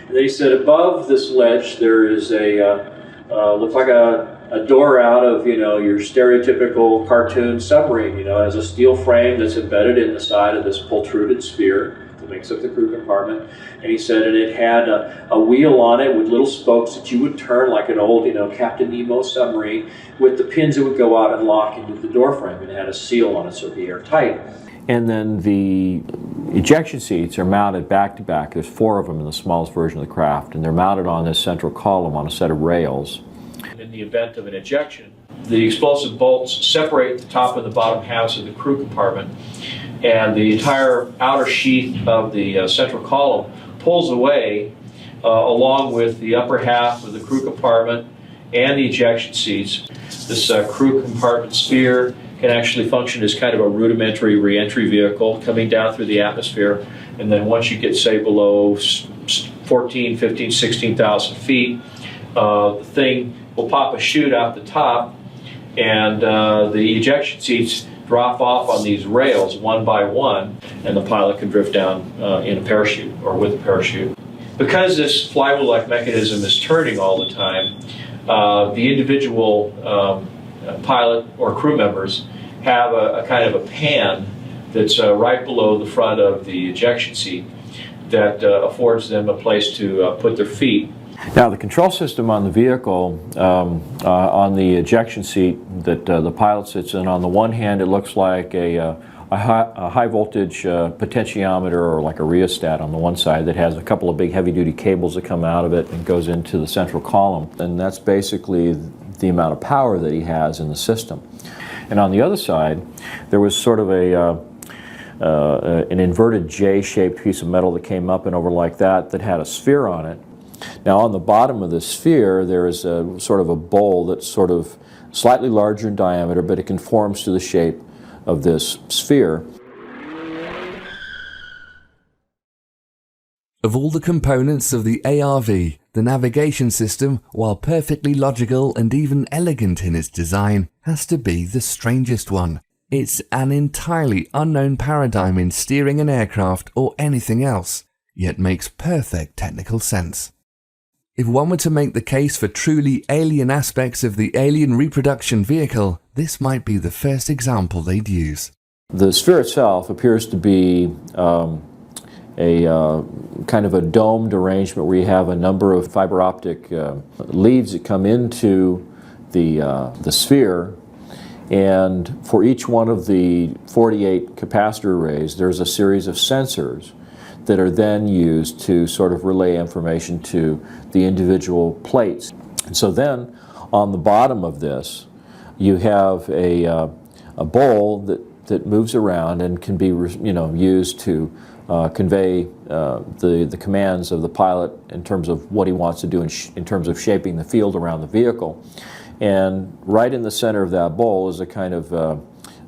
They said above this ledge there is looks like a door out of, your stereotypical cartoon submarine, it has a steel frame that's embedded in the side of this protruded sphere that makes up the crew compartment. And he said, and it had a wheel on it with little spokes that you would turn like an old, Captain Nemo submarine, with the pins that would go out and lock into the door frame, and it had a seal on it so it'd be airtight. And then the ejection seats are mounted back to back. There's 4 of them in the smallest version of the craft, and they're mounted on this central column on a set of rails. In the event of an ejection, the explosive bolts separate the top and the bottom halves of the crew compartment, and the entire outer sheath of the central column pulls away along with the upper half of the crew compartment and the ejection seats. This crew compartment sphere can actually function as kind of a rudimentary re-entry vehicle coming down through the atmosphere, and then once you get, say, below 14, 15, 16,000 feet, the thing will pop a chute out the top, and the ejection seats drop off on these rails one by one, and the pilot can drift down in a parachute or with a parachute. Because this flywheel-like mechanism is turning all the time, the individual pilot or crew members have a kind of a pan that's right below the front of the ejection seat that affords them a place to put their feet. Now, the control system on the vehicle, on the ejection seat that the pilot sits in, on the one hand it looks like a high voltage potentiometer, or like a rheostat on the one side, that has a couple of big heavy duty cables that come out of it and goes into the central column. And that's basically the amount of power that he has in the system. And on the other side, there was sort of an inverted J-shaped piece of metal that came up and over like that had a sphere on it. Now, on the bottom of the sphere, there is a sort of a bowl that's sort of slightly larger in diameter, but it conforms to the shape of this sphere. Of all the components of the ARV, the navigation system, while perfectly logical and even elegant in its design, has to be the strangest one. It's an entirely unknown paradigm in steering an aircraft or anything else, yet makes perfect technical sense. If one were to make the case for truly alien aspects of the alien reproduction vehicle, this might be the first example they'd use. The sphere itself appears to be a kind of a domed arrangement where you have a number of fiber optic leads that come into the sphere, and for each one of the 48 capacitor arrays there's a series of sensors that are then used to sort of relay information to the individual plates. And so then on the bottom of this you have a bowl that moves around and can be used to convey the commands of the pilot in terms of what he wants to do in terms of shaping the field around the vehicle. And right in the center of that bowl is a kind of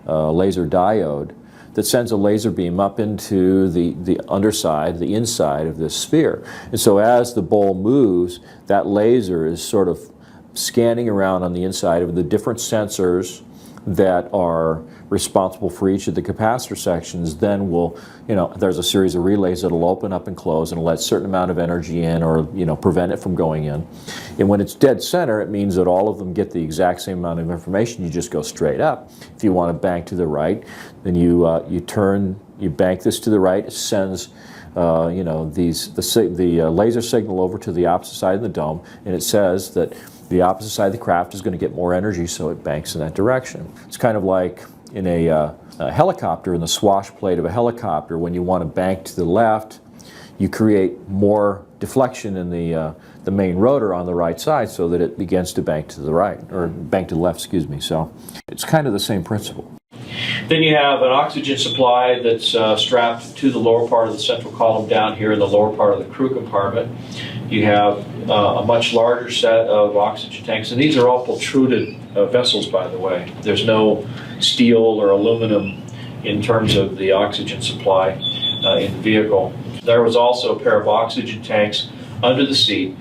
laser diode that sends a laser beam up into the underside, the inside of this sphere. And so as the bowl moves, that laser is sort of scanning around on the inside of the different sensors that are responsible for each of the capacitor sections. Then will, there's a series of relays that will open up and close and let a certain amount of energy in, or prevent it from going in. And when it's dead center, it means that all of them get the exact same amount of information. You just go straight up. If you want to bank to the right, then you bank this to the right. It sends the laser signal over to the opposite side of the dome, and it says that the opposite side of the craft is going to get more energy, so it banks in that direction. It's kind of like in a helicopter, in the swash plate of a helicopter, when you want to bank to the left, you create more deflection in the main rotor on the right side so that it begins to bank to the right, or bank to the left, excuse me. So it's kind of the same principle. Then you have an oxygen supply that's strapped to the lower part of the central column down here in the lower part of the crew compartment. You have a much larger set of oxygen tanks, and these are all protruded vessels, by the way. There's no steel or aluminum in terms of the oxygen supply in the vehicle. There was also a pair of oxygen tanks under the seat,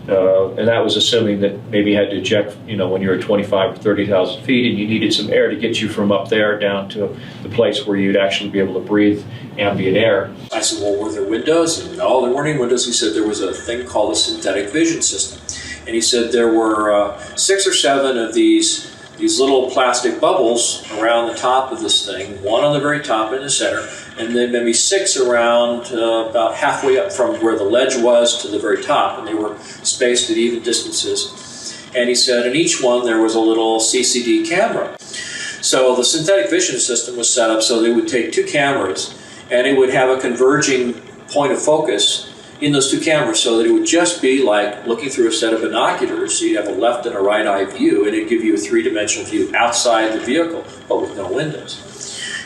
and that was assuming that maybe you had to eject, when you were 25 or 30,000 feet, and you needed some air to get you from up there down to the place where you'd actually be able to breathe ambient air. I said, well, were there windows? And no, there weren't any windows. He said there was a thing called a synthetic vision system. And he said there were 6 or 7 of these little plastic bubbles around the top of this thing, one on the very top in the center, and then maybe 6 around about halfway up from where the ledge was to the very top, and they were spaced at even distances. And he said in each one there was a little CCD camera. So the synthetic vision system was set up so they would take 2 cameras and it would have a converging point of focus in those 2 cameras, so that it would just be like looking through a set of binoculars. So you'd have a left and a right eye view, and it'd give you a 3-dimensional view outside the vehicle, but with no windows.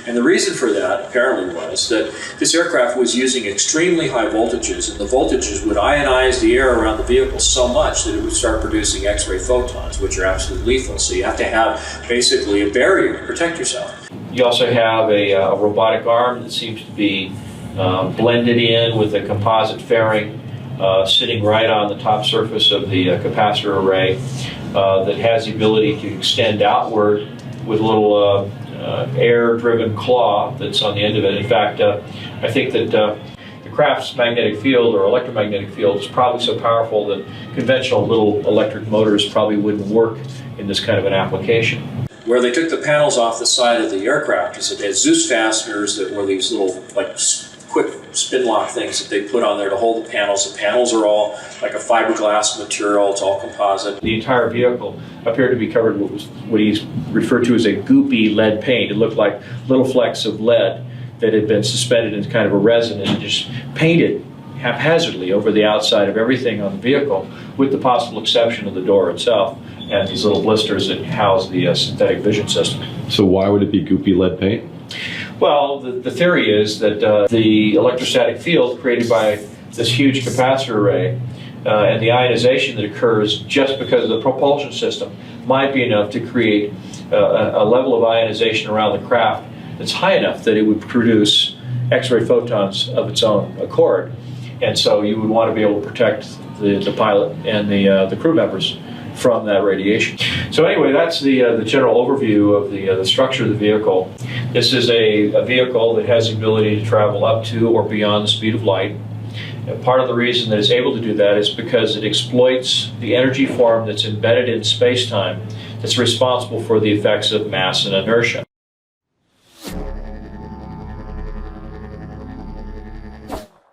And the reason for that, apparently, was that this aircraft was using extremely high voltages, and the voltages would ionize the air around the vehicle so much that it would start producing X-ray photons, which are absolutely lethal. So you have to have basically a barrier to protect yourself. You also have a robotic arm that seems to be blended in with a composite fairing sitting right on the top surface of the capacitor array that has the ability to extend outward with a little air-driven claw that's on the end of it. In fact, I think that the craft's magnetic field or electromagnetic field is probably so powerful that conventional little electric motors probably wouldn't work in this kind of an application. Where they took the panels off the side of the aircraft is that they had Zeus fasteners that were these little, like, quick spin lock things that they put on there to hold the panels. The panels are all like a fiberglass material. It's all composite. The entire vehicle appeared to be covered with what he's referred to as a goopy lead paint. It looked like little flecks of lead that had been suspended in kind of a resin and just painted haphazardly over the outside of everything on the vehicle, with the possible exception of the door itself and these little blisters that house the synthetic vision system. So why would it be goopy lead paint? Well, the theory is that the electrostatic field created by this huge capacitor array and the ionization that occurs just because of the propulsion system might be enough to create a level of ionization around the craft that's high enough that it would produce X-ray photons of its own accord. And so you would want to be able to protect the pilot and the crew members from that radiation. So anyway, that's the general overview of the structure of the vehicle. This is a vehicle that has the ability to travel up to or beyond the speed of light. And part of the reason that it's able to do that is because it exploits the energy form that's embedded in space-time that's responsible for the effects of mass and inertia.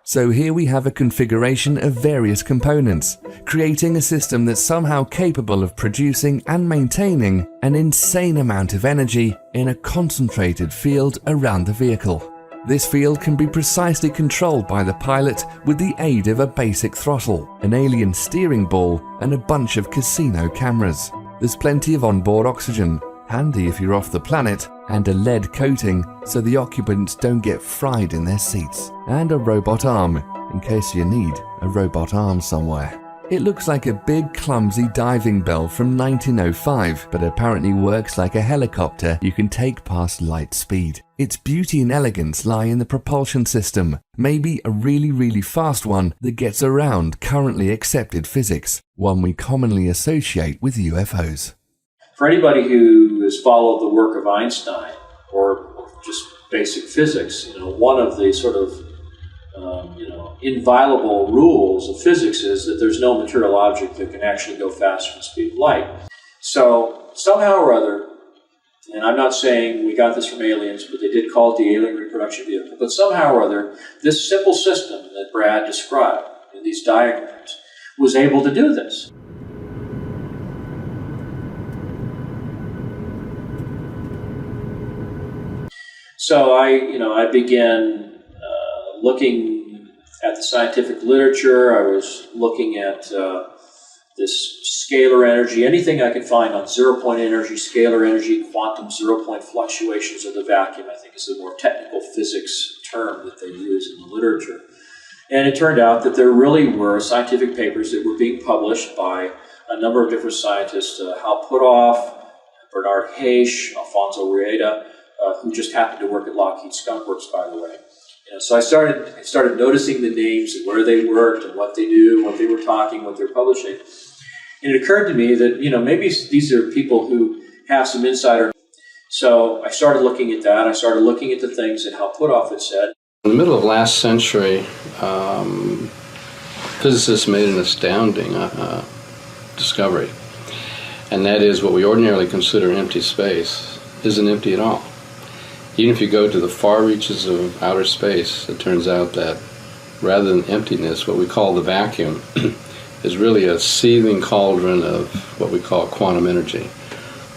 So here we have a configuration of various components, creating a system that's somehow capable of producing and maintaining an insane amount of energy in a concentrated field around the vehicle. This field can be precisely controlled by the pilot with the aid of a basic throttle, an alien steering ball, and a bunch of casino cameras. There's plenty of onboard oxygen, handy if you're off the planet, and a lead coating so the occupants don't get fried in their seats, and a robot arm in case you need a robot arm somewhere. It looks like a big clumsy diving bell from 1905, but apparently works like a helicopter you can take past light speed. Its beauty and elegance lie in the propulsion system, maybe a really fast one that gets around currently accepted physics, one we commonly associate with UFOs. For anybody who has followed the work of Einstein or just basic physics, one of the sort of inviolable rules of physics is that there's no material object that can actually go faster than the speed of light. So somehow or other, And I'm not saying we got this from aliens, but they did call it the alien reproduction vehicle. But somehow or other, this simple system that Brad described in these diagrams was able to do this. So I began looking at the scientific literature. I was looking at this scalar energy, anything I could find on zero-point energy, scalar energy, quantum zero-point fluctuations of the vacuum, I think is the more technical physics term that they use in the literature. And it turned out that there really were scientific papers that were being published by a number of different scientists, Hal Puthoff, Bernard Haish, Alfonso Rueda, who just happened to work at Lockheed Skunk Works, by the way. So I started noticing the names and where they worked and what they do, what they were talking, what they're publishing. And it occurred to me that, maybe these are people who have some insider. So I started looking at that. I started looking at the things that Hal Puthoff had said. In the middle of last century, physicists made an astounding discovery. And that is what we ordinarily consider empty space isn't empty at all. Even if you go to the far reaches of outer space, it turns out that rather than emptiness, what we call the vacuum is really a seething cauldron of what we call quantum energy,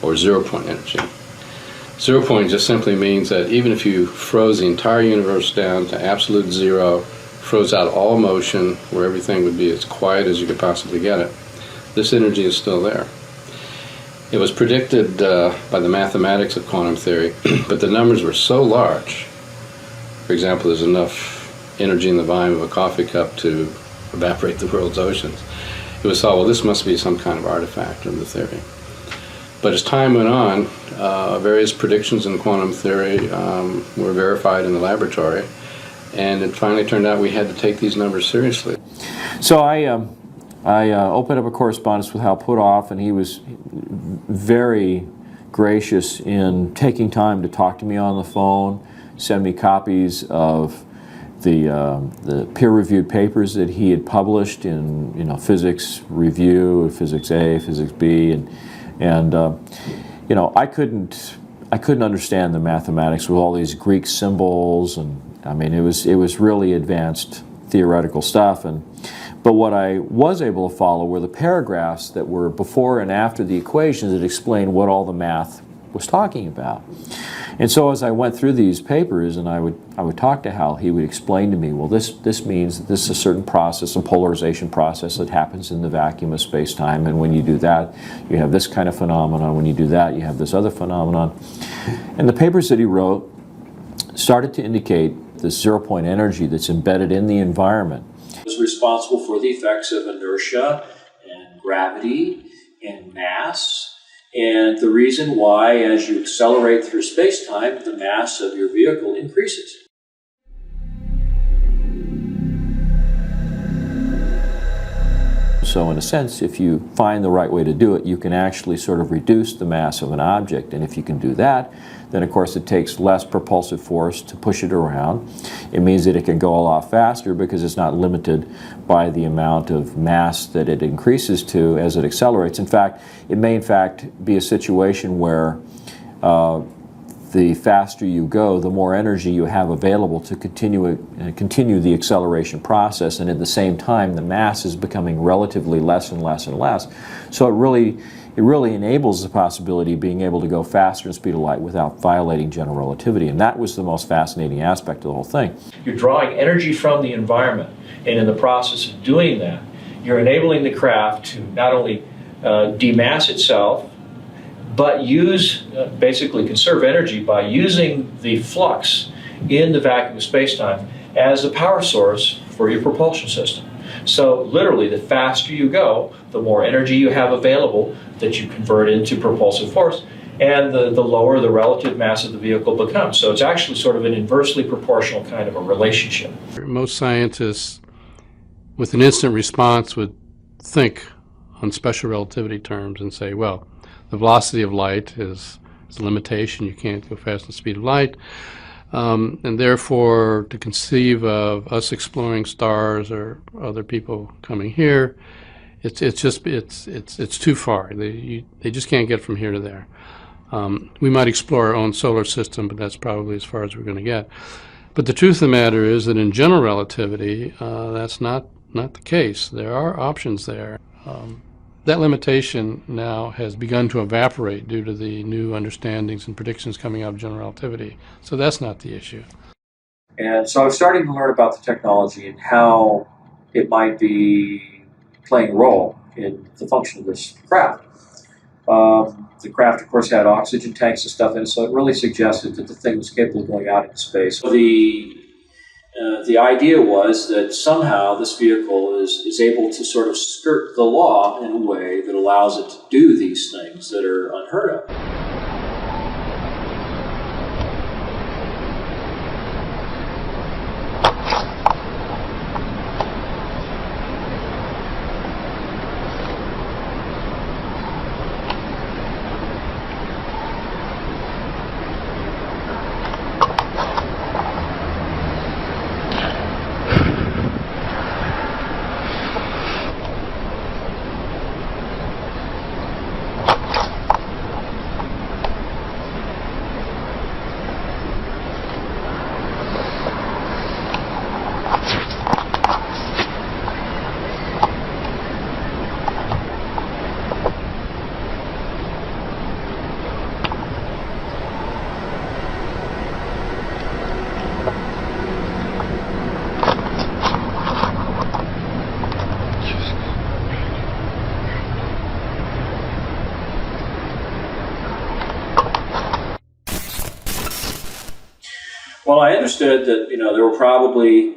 or zero-point energy. Zero point just simply means that even if you froze the entire universe down to absolute zero, froze out all motion, where everything would be as quiet as you could possibly get it, this energy is still there. It was predicted by the mathematics of quantum theory, but the numbers were so large. For example, there's enough energy in the volume of a coffee cup to evaporate the world's oceans. It was thought, well, this must be some kind of artifact of the theory. But as time went on, various predictions in quantum theory were verified in the laboratory, and it finally turned out we had to take these numbers seriously. So I opened up a correspondence with Hal Puthoff, and he was very gracious in taking time to talk to me on the phone, send me copies of the peer-reviewed papers that he had published in Physics Review, Physics A, Physics B, and I couldn't understand the mathematics with all these Greek symbols, and I mean it was really advanced theoretical stuff. But what I was able to follow were the paragraphs that were before and after the equations that explained what all the math was talking about. And so as I went through these papers and I would talk to Hal, he would explain to me, well, this means that this is a certain process, a polarization process that happens in the vacuum of space-time, and when you do that, you have this kind of phenomenon. When you do that, you have this other phenomenon. And the papers that he wrote started to indicate this zero-point energy that's embedded in the environment. Was responsible for the effects of inertia and gravity and mass, and the reason why, as you accelerate through space-time, the mass of your vehicle increases. So in a sense, if you find the right way to do it, you can actually sort of reduce the mass of an object. And if you can do that, then of course it takes less propulsive force to push it around. It means that it can go a lot faster because it's not limited by the amount of mass that it increases to as it accelerates. In fact, it may in fact be a situation where the faster you go, the more energy you have available to continue the acceleration process, and at the same time the mass is becoming relatively less and less and less. So it really enables the possibility of being able to go faster than the speed of light without violating general relativity, and that was the most fascinating aspect of the whole thing. You're drawing energy from the environment, and in the process of doing that, you're enabling the craft to not only demass itself, but basically conserve energy by using the flux in the vacuum of space-time as the power source for your propulsion system. So literally, the faster you go, the more energy you have available that you convert into propulsive force, and the lower the relative mass of the vehicle becomes. So it's actually sort of an inversely proportional kind of a relationship. Most scientists, with an instant response, would think on special relativity terms and say, well, the velocity of light is a limitation. You can't go faster than the speed of light. And therefore, to conceive of us exploring stars or other people coming here, it's too far. They just can't get from here to there. We might explore our own solar system, but that's probably as far as we're going to get. But the truth of the matter is that in general relativity, that's not the case. There are options there. That limitation now has begun to evaporate due to the new understandings and predictions coming out of general relativity. So that's not the issue. And so I was starting to learn about the technology and how it might be playing a role in the function of this craft. The craft, of course, had oxygen tanks and stuff in it, so it really suggested that the thing was capable of going out into space. The idea was that somehow this vehicle is able to sort of skirt the law in a way that allows it to do these things that are unheard of. Well, I understood that, there were probably,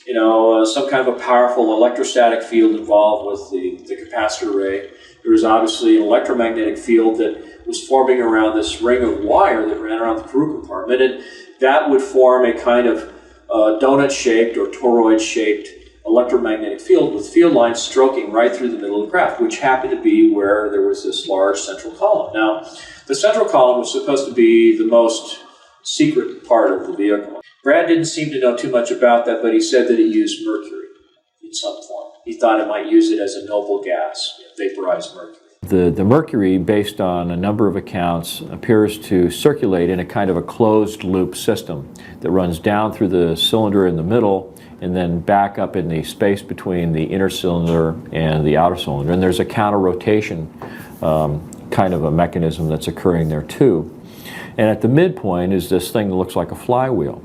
some kind of a powerful electrostatic field involved with the capacitor array. There was obviously an electromagnetic field that was forming around this ring of wire that ran around the crew compartment, and that would form a kind of donut-shaped or toroid-shaped electromagnetic field with field lines stroking right through the middle of the craft, which happened to be where there was this large central column. Now, the central column was supposed to be the most secret part of the vehicle. Brad didn't seem to know too much about that, but he said that it used mercury in some form. He thought it might use it as a noble gas, vaporized mercury. The mercury, based on a number of accounts, appears to circulate in a kind of a closed loop system that runs down through the cylinder in the middle and then back up in the space between the inner cylinder and the outer cylinder. And there's a counter-rotation kind of a mechanism that's occurring there too. And at the midpoint is this thing that looks like a flywheel.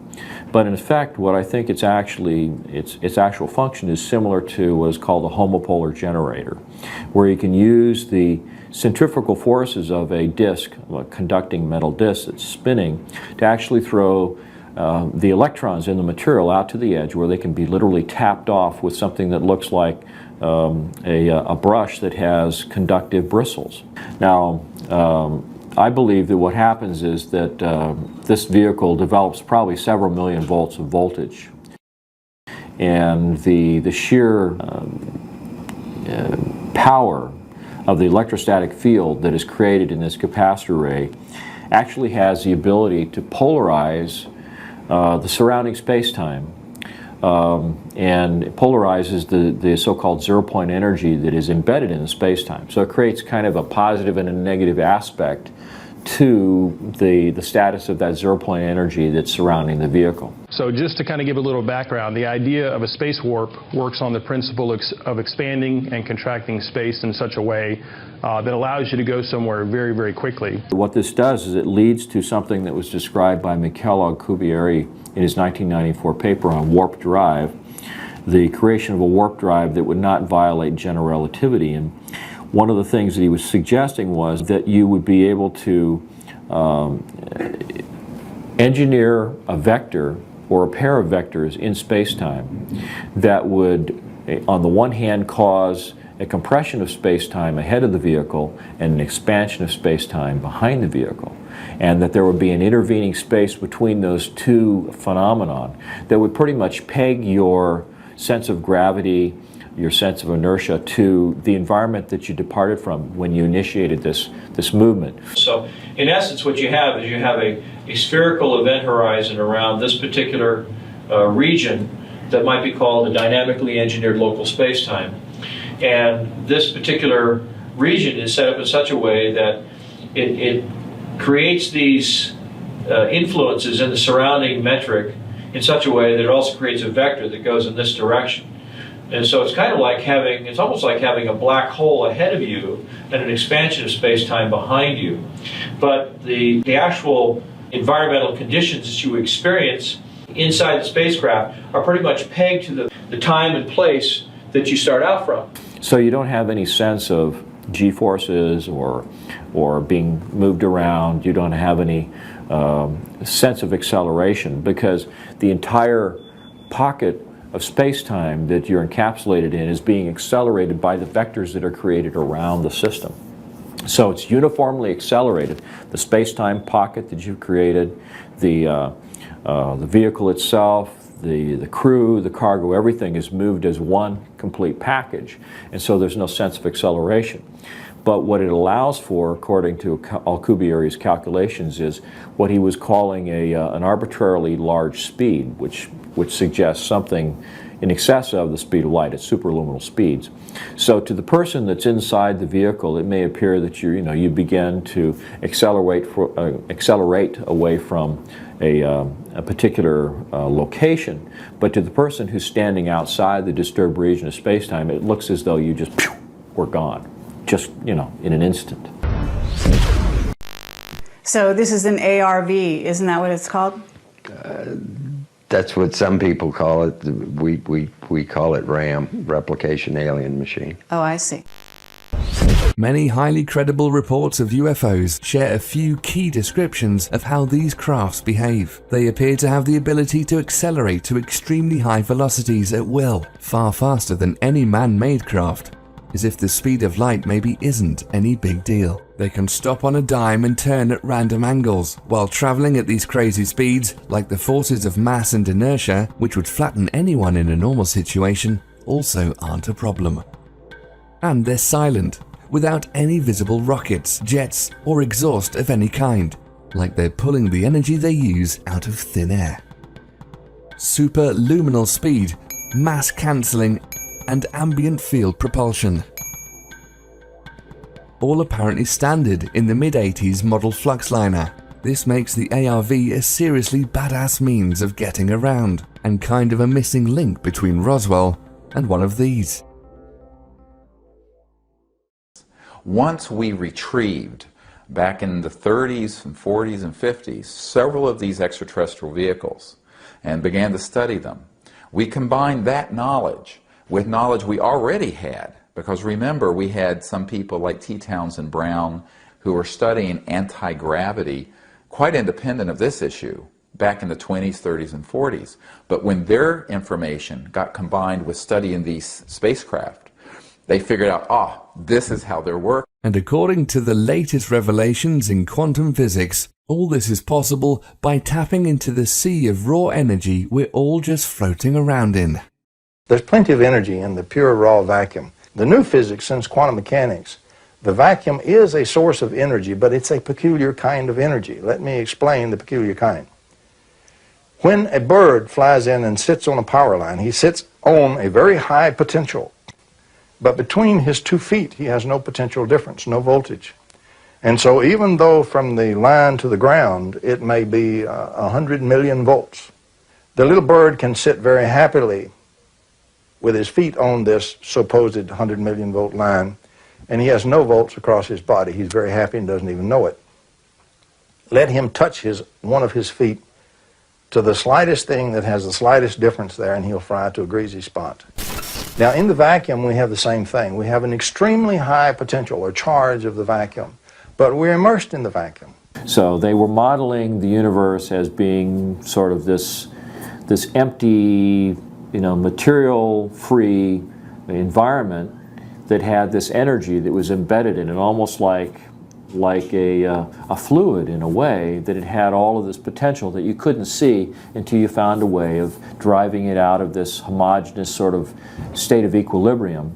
But in effect, what I think its actual function is similar to what is called a homopolar generator, where you can use the centrifugal forces of a disc, a conducting metal disc that's spinning, to actually throw the electrons in the material out to the edge, where they can be literally tapped off with something that looks like a brush that has conductive bristles. Now, I believe that what happens is that this vehicle develops probably several million volts of voltage. And the sheer power of the electrostatic field that is created in this capacitor array actually has the ability to polarize the surrounding space-time. And it polarizes the so-called zero-point energy that is embedded in the space-time. So it creates kind of a positive and a negative aspect to the status of that zero-point energy that's surrounding the vehicle. So just to kind of give a little background, the idea of a space warp works on the principle of expanding and contracting space in such a way that allows you to go somewhere very, very quickly. What this does is it leads to something that was described by Michel Alcubierre in his 1994 paper on warp drive, the creation of a warp drive that would not violate general relativity. And one of the things that he was suggesting was that you would be able to engineer a vector or a pair of vectors in space-time that would, on the one hand, cause a compression of space-time ahead of the vehicle and an expansion of space-time behind the vehicle, and that there would be an intervening space between those two phenomenon that would pretty much peg your sense of gravity, your sense of inertia to the environment that you departed from when you initiated this movement. So in essence what you have is you have a spherical event horizon around this particular region that might be called a dynamically engineered local space-time. And this particular region is set up in such a way that it creates these influences in the surrounding metric in such a way that it also creates a vector that goes in this direction. And so it's kind of like having, it's almost like having a black hole ahead of you and an expansion of space-time behind you. But the actual environmental conditions that you experience inside the spacecraft are pretty much pegged to the time and place that you start out from. So you don't have any sense of G-forces or being moved around. You don't have any sense of acceleration, because the entire pocket of space-time that you're encapsulated in is being accelerated by the vectors that are created around the system. So it's uniformly accelerated. The space-time pocket that you've created, the vehicle itself, the crew, the cargo, everything is moved as one complete package. And so there's no sense of acceleration. But what it allows for, according to Alcubierre's calculations, is what he was calling an arbitrarily large speed, which suggests something in excess of the speed of light at superluminal speeds. So to the person that's inside the vehicle, it may appear that you begin to accelerate away from a particular location, but to the person who's standing outside the disturbed region of space-time, it looks as though you just were gone, just in an instant. So this is an ARV, isn't that what it's called? That's what some people call it. We call it RAM, Replication Alien Machine. Oh, I see. Many highly credible reports of UFOs share a few key descriptions of how these crafts behave. They appear to have the ability to accelerate to extremely high velocities at will, far faster than any man-made craft, as if the speed of light maybe isn't any big deal. They can stop on a dime and turn at random angles, while traveling at these crazy speeds, like the forces of mass and inertia, which would flatten anyone in a normal situation, also aren't a problem. And they're silent, without any visible rockets, jets, or exhaust of any kind, like they're pulling the energy they use out of thin air. Superluminal speed, mass cancelling, and ambient field propulsion. All apparently standard in the mid-80s model FluxLiner. This makes the ARV a seriously badass means of getting around, and kind of a missing link between Roswell and one of these. Once we retrieved, back in the 30s and 40s and 50s, several of these extraterrestrial vehicles and began to study them, we combined that knowledge with knowledge we already had. Because remember, we had some people like T. Townsend Brown who were studying anti-gravity, quite independent of this issue, back in the 20s, 30s, and 40s. But when their information got combined with studying these spacecraft, they figured out, this is how they're working. And according to the latest revelations in quantum physics, all this is possible by tapping into the sea of raw energy we're all just floating around in. There's plenty of energy in the pure raw vacuum. The new physics since quantum mechanics, the vacuum is a source of energy, but it's a peculiar kind of energy. Let me explain the peculiar kind. When a bird flies in and sits on a power line, he sits on a very high potential. But between his 2 feet, he has no potential difference, no voltage. And so even though from the line to the ground, it may be 100 million volts, the little bird can sit very happily with his feet on this supposed 100 million volt line, and he has no volts across his body. He's very happy and doesn't even know it. Let him touch one of his feet to the slightest thing that has the slightest difference there, and he'll fry to a greasy spot. Now in the vacuum we have the same thing. We have an extremely high potential or charge of the vacuum, but we're immersed in the vacuum. So they were modeling the universe as being sort of this empty, material-free environment that had this energy that was embedded in it, almost like a fluid in a way, that it had all of this potential that you couldn't see until you found a way of driving it out of this homogeneous sort of state of equilibrium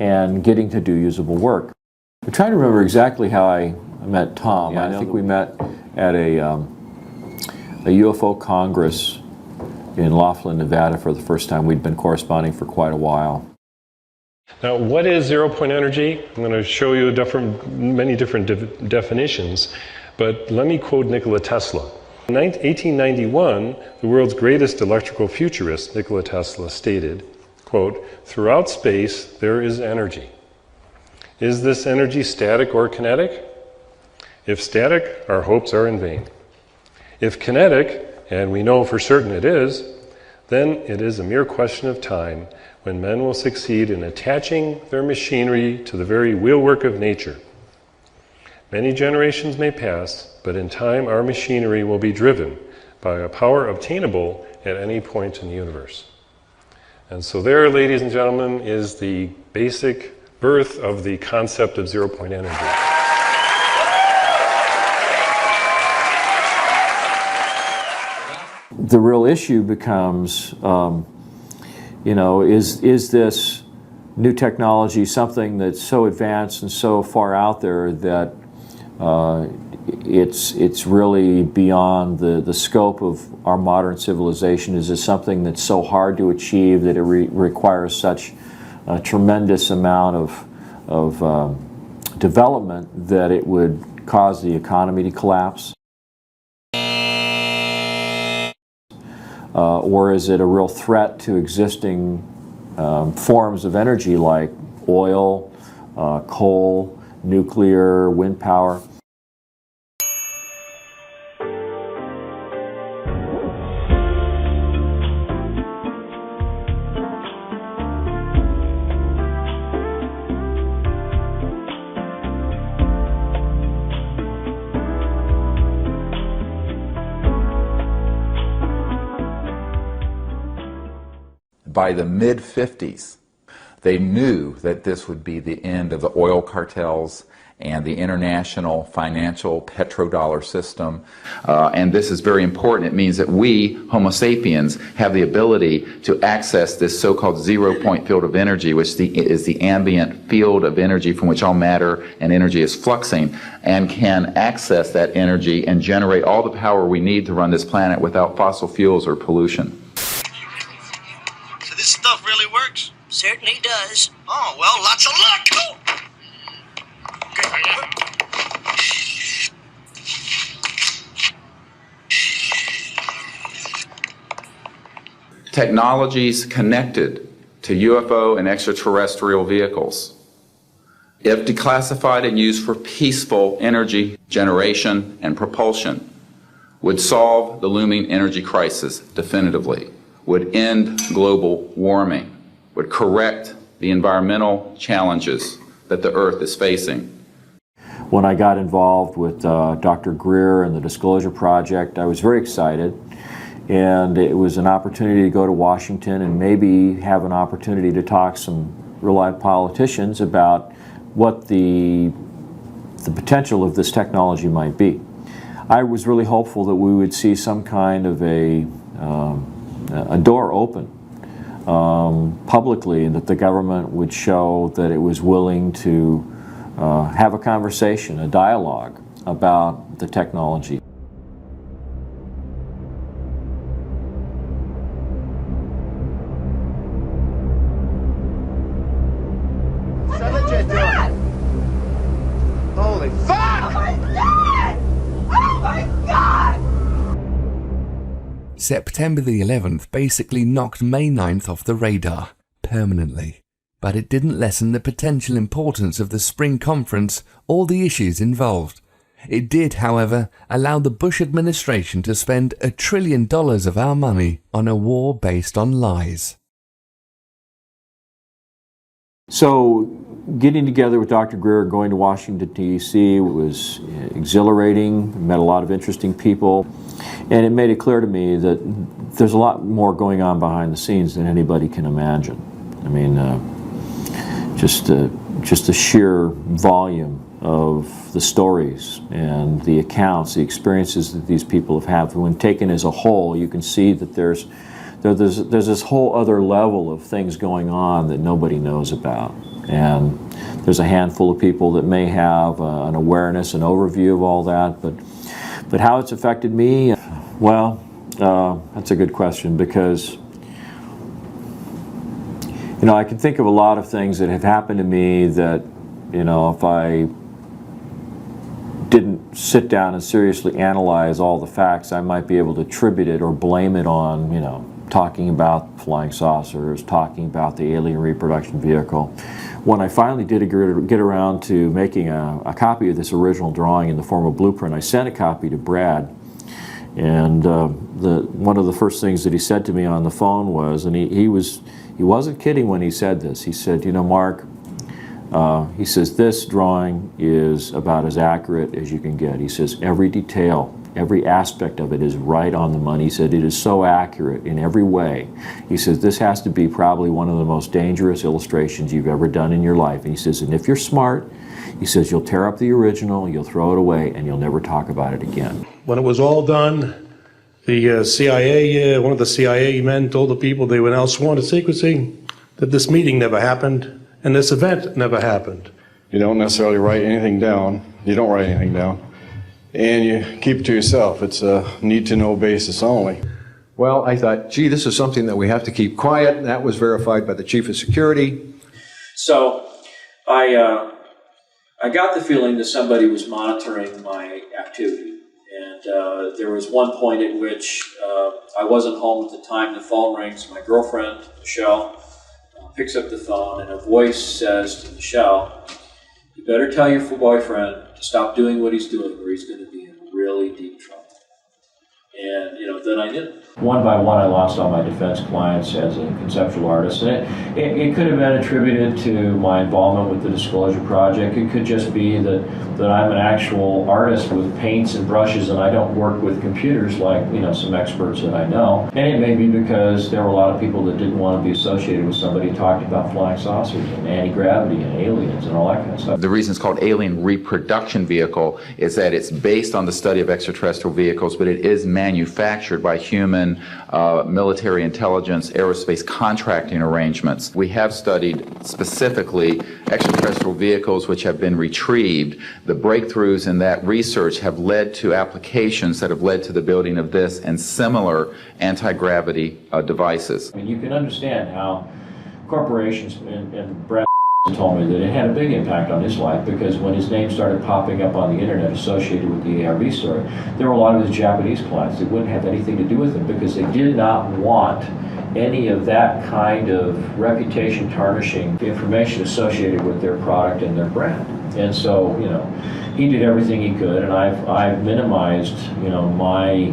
and getting to do usable work. I'm trying to remember exactly how I met Tom. I think we met at a UFO Congress in Laughlin, Nevada for the first time. We'd been corresponding for quite a while. Now, what is zero-point energy? I'm going to show you many different definitions, But let me quote Nikola Tesla. In 1891, the world's greatest electrical futurist, Nikola Tesla, stated, quote, "Throughout space there is energy. Is this energy static or kinetic? If static, our hopes are in vain. If kinetic, and we know for certain it is, then it is a mere question of time when men will succeed in attaching their machinery to the very wheelwork of nature. Many generations may pass, but in time our machinery will be driven by a power obtainable at any point in the universe." And so there, ladies and gentlemen, is the basic birth of the concept of zero-point energy. The real issue becomes, is this new technology something that's so advanced and so far out there that it's really beyond the scope of our modern civilization? Is it something that's so hard to achieve that it requires such a tremendous amount of development that it would cause the economy to collapse? Or is it a real threat to existing forms of energy like oil, coal, nuclear, wind power? By the mid-50s, they knew that this would be the end of the oil cartels and the international financial petrodollar system. And this is very important. It means that we, Homo sapiens, have the ability to access this so-called zero-point field of energy, which is the ambient field of energy from which all matter and energy is fluxing, and can access that energy and generate all the power we need to run this planet without fossil fuels or pollution. So this stuff really works? Certainly does. Oh, well, lots of luck! Oh. Technologies connected to UFO and extraterrestrial vehicles, if declassified and used for peaceful energy generation and propulsion, would solve the looming energy crisis definitively, would end global warming, would correct the environmental challenges that the Earth is facing. When I got involved with Dr. Greer and the Disclosure Project, I was very excited. And it was an opportunity to go to Washington and maybe have an opportunity to talk some real-life politicians about what the potential of this technology might be. I was really hopeful that we would see some kind of a door open publicly, and that the government would show that it was willing to have a conversation, a dialogue about the technology. Holy fuck! Oh my God! Oh my God! September the 11th basically knocked May 9th off the radar, permanently. But it didn't lessen the potential importance of the spring conference or the issues involved. It did, however, allow the Bush administration to spend $1 trillion of our money on a war based on lies. So, getting together with Dr. Greer, going to Washington, D.C. was exhilarating, met a lot of interesting people, and it made it clear to me that there's a lot more going on behind the scenes than anybody can imagine. I mean, just the sheer volume of the stories and the accounts, the experiences that these people have had, when taken as a whole, you can see that there's this whole other level of things going on that nobody knows about. And there's a handful of people that may have an awareness, an overview of all that, but how it's affected me, well, that's a good question, because I can think of a lot of things that have happened to me that, if I didn't sit down and seriously analyze all the facts, I might be able to attribute it or blame it on, you know, talking about flying saucers, talking about the alien reproduction vehicle. When I finally did get around to making a copy of this original drawing in the form of blueprint, I sent a copy to Brad. And one of the first things that he said to me on the phone was, and he wasn't kidding when he said this, he said, you know, Mark, he says, this drawing is about as accurate as you can get. He says, every detail, every aspect of it is right on the money. He said, it is so accurate in every way. He says, this has to be probably one of the most dangerous illustrations you've ever done in your life. And he says, and if you're smart, he says, you'll tear up the original, you'll throw it away, and you'll never talk about it again. When it was all done, the CIA, one of the CIA men told the people they were now sworn to secrecy that this meeting never happened and this event never happened. You don't necessarily write anything down. You don't write anything down. And you keep it to yourself. It's a need-to-know basis only. Well, I thought, gee, this is something that we have to keep quiet, and that was verified by the chief of security. So I got the feeling that somebody was monitoring my activity. And there was one point at which I wasn't home at the time. The phone rings. My girlfriend, Michelle, picks up the phone, and a voice says to Michelle, you better tell your boyfriend to stop doing what he's doing or he's going to be in really deep trouble. And, you know, then I did. One by one, I lost all my defense clients as a conceptual artist. And it could have been attributed to my involvement with the Disclosure Project. It could just be that I'm an actual artist with paints and brushes, and I don't work with computers like, you know, some experts that I know. And it may be because there were a lot of people that didn't want to be associated with somebody who talked about flying saucers and anti-gravity and aliens and all that kind of stuff. The reason it's called alien reproduction vehicle is that it's based on the study of extraterrestrial vehicles, but it is manufactured by human military intelligence, aerospace contracting arrangements. We have studied specifically extraterrestrial vehicles which have been retrieved. The breakthroughs in that research have led to applications that have led to the building of this and similar anti-gravity devices. I mean, you can understand how corporations, and Brad told me that it had a big impact on his life, because when his name started popping up on the internet associated with the ARV story, there were a lot of his Japanese clients that wouldn't have anything to do with him because they did not want any of that kind of reputation tarnishing information associated with their product and their brand. And so, you know, he did everything he could, and I've minimized, you know, my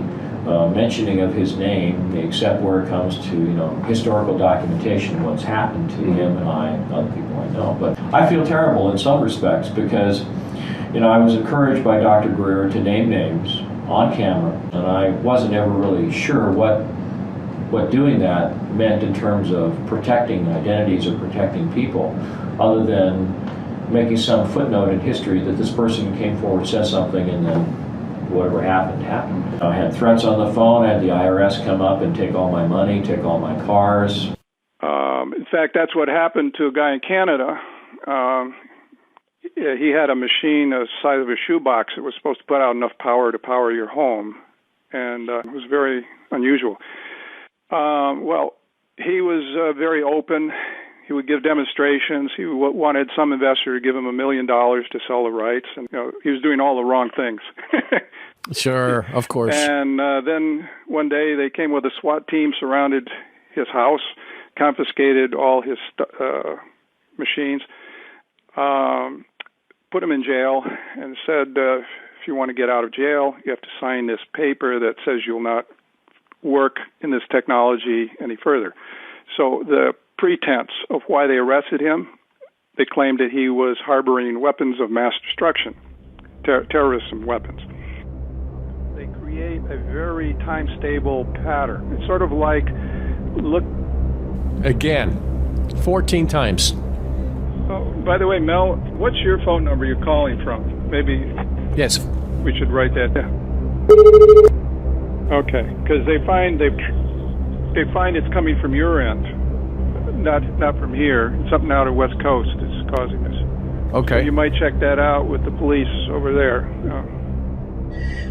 mentioning of his name, except where it comes to, you know, historical documentation of what's happened to him and I and other people I know. But I feel terrible in some respects because, you know, I was encouraged by Dr. Greer to name names on camera, and I wasn't ever really sure what doing that meant in terms of protecting identities or protecting people, other than making some footnote in history that this person came forward, said something, and then whatever happened, happened. I had threats on the phone. I had the IRS come up and take all my money, take all my cars. In fact, that's what happened to a guy in Canada. He had a machine the size of a shoebox that was supposed to put out enough power to power your home, and it was very unusual. Well, he was very open. He would give demonstrations. He wanted some investor to give him $1 million to sell the rights, and you know, he was doing all the wrong things. Sure, of course. And then one day they came with a SWAT team, surrounded his house, confiscated all his machines, put him in jail, and said, if you want to get out of jail, you have to sign this paper that says you'll not work in this technology any further. So the pretense of why they arrested him, they claimed that he was harboring weapons of mass destruction, terrorism weapons. They create a very time-stable pattern. It's sort of like, look... Again, 14 times. Oh, by the way, Mel, what's your phone number you're calling from? Maybe... Yes. We should write that down. Okay, because they find it's coming from your end. Not from here. Something out of West Coast is causing this. Okay. So you might check that out with the police over there.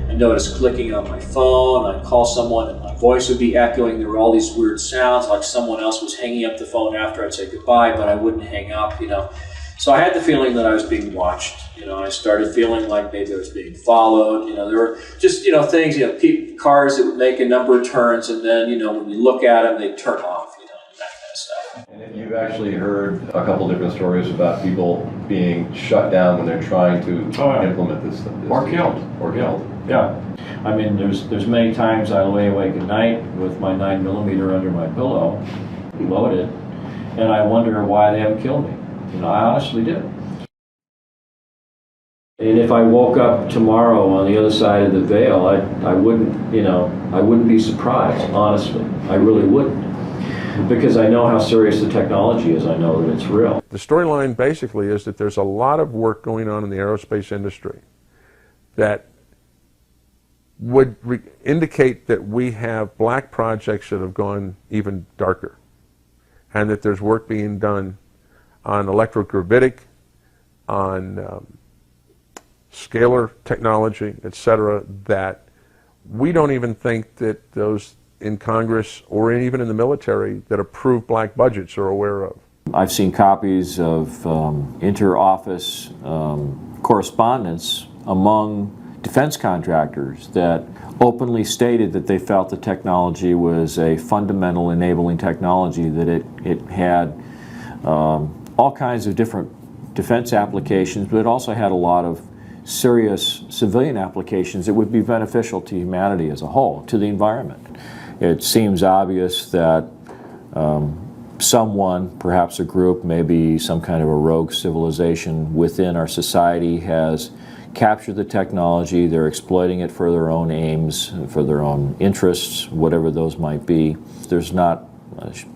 I noticed clicking on my phone. I'd call someone and my voice would be echoing. There were all these weird sounds like someone else was hanging up the phone after I'd say goodbye, but I wouldn't hang up, you know. So I had the feeling that I was being watched. I started feeling like maybe I was being followed. There were just, things, cars that would make a number of turns, and then, when you look at them, they'd turn off, that kind of stuff. And you've actually heard a couple different stories about people being shut down when they're trying to implement this. Or killed. Or killed. Yeah. I mean, there's many times I lay awake at night with my 9mm under my pillow, loaded, and I wonder why they haven't killed me. I honestly do. And if I woke up tomorrow on the other side of the veil, I wouldn't be surprised, honestly. I really wouldn't. Because I know how serious the technology is. I know that it's real. The storyline basically is that there's a lot of work going on in the aerospace industry that would indicate that we have black projects that have gone even darker, and that there's work being done on electrogravitic, on scalar technology, etc., that we don't even think that those in Congress or even in the military that approve black budgets are aware of. I've seen copies of inter-office correspondence among defense contractors that openly stated that they felt the technology was a fundamental enabling technology, that it had all kinds of different defense applications, but it also had a lot of serious civilian applications that would be beneficial to humanity as a whole, to the environment. It seems obvious that someone, perhaps a group, maybe some kind of a rogue civilization within our society has captured the technology. They're exploiting it for their own aims, for their own interests, whatever those might be. There's not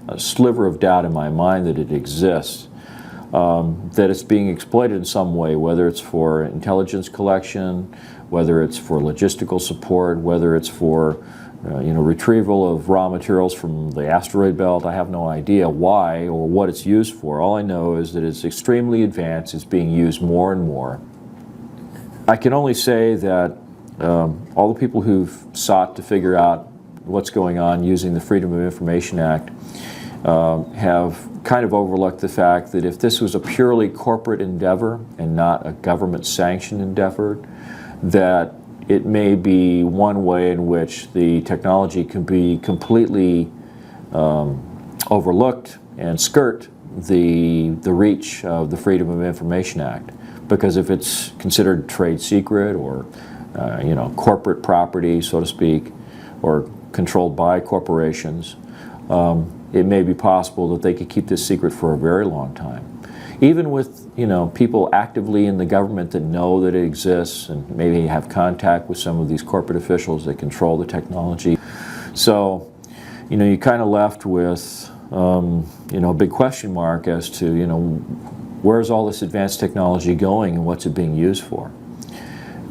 a sliver of doubt in my mind that it exists. That it's being exploited in some way, whether it's for intelligence collection, whether it's for logistical support, whether it's for retrieval of raw materials from the asteroid belt. I have no idea why or what it's used for. All I know is that it's extremely advanced. It's being used more and more. I can only say that all the people who've sought to figure out what's going on using the Freedom of Information Act have kind of overlooked the fact that if this was a purely corporate endeavor and not a government-sanctioned endeavor, that it may be one way in which the technology can be completely overlooked and skirt the reach of the Freedom of Information Act. Because if it's considered trade secret or corporate property, so to speak, or controlled by corporations, it may be possible that they could keep this secret for a very long time. Even with people actively in the government that know that it exists and maybe have contact with some of these corporate officials that control the technology. So, you're kind of left with a big question mark as to where's all this advanced technology going and what's it being used for?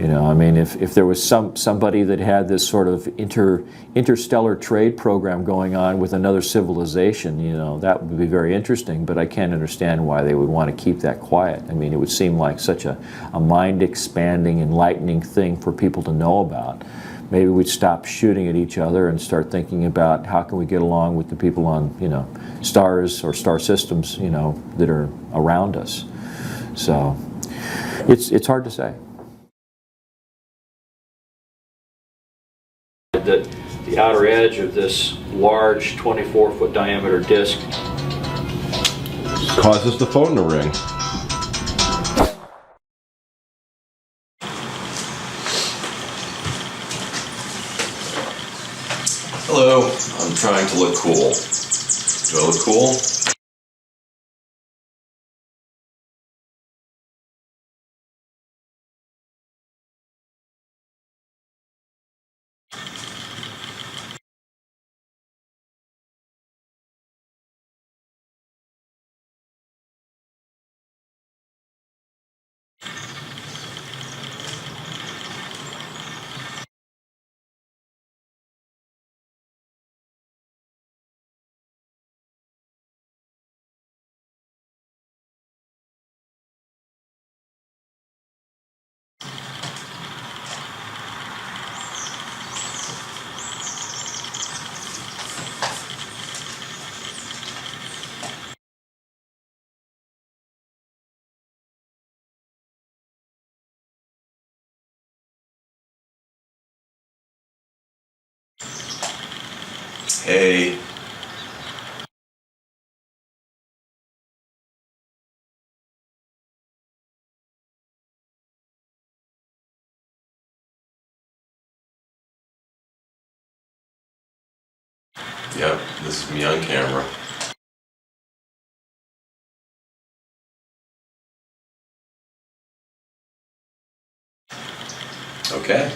If there was somebody that had this sort of interstellar trade program going on with another civilization, that would be very interesting, but I can't understand why they would want to keep that quiet. It would seem like such a mind-expanding, enlightening thing for people to know about. Maybe we'd stop shooting at each other and start thinking about how can we get along with the people on, stars or star systems, that are around us. So it's hard to say. That the outer edge of this large 24-foot diameter disc causes the phone to ring. Hello, I'm trying to look cool. Do I look cool? Hey. Yep, this is me on camera. Okay.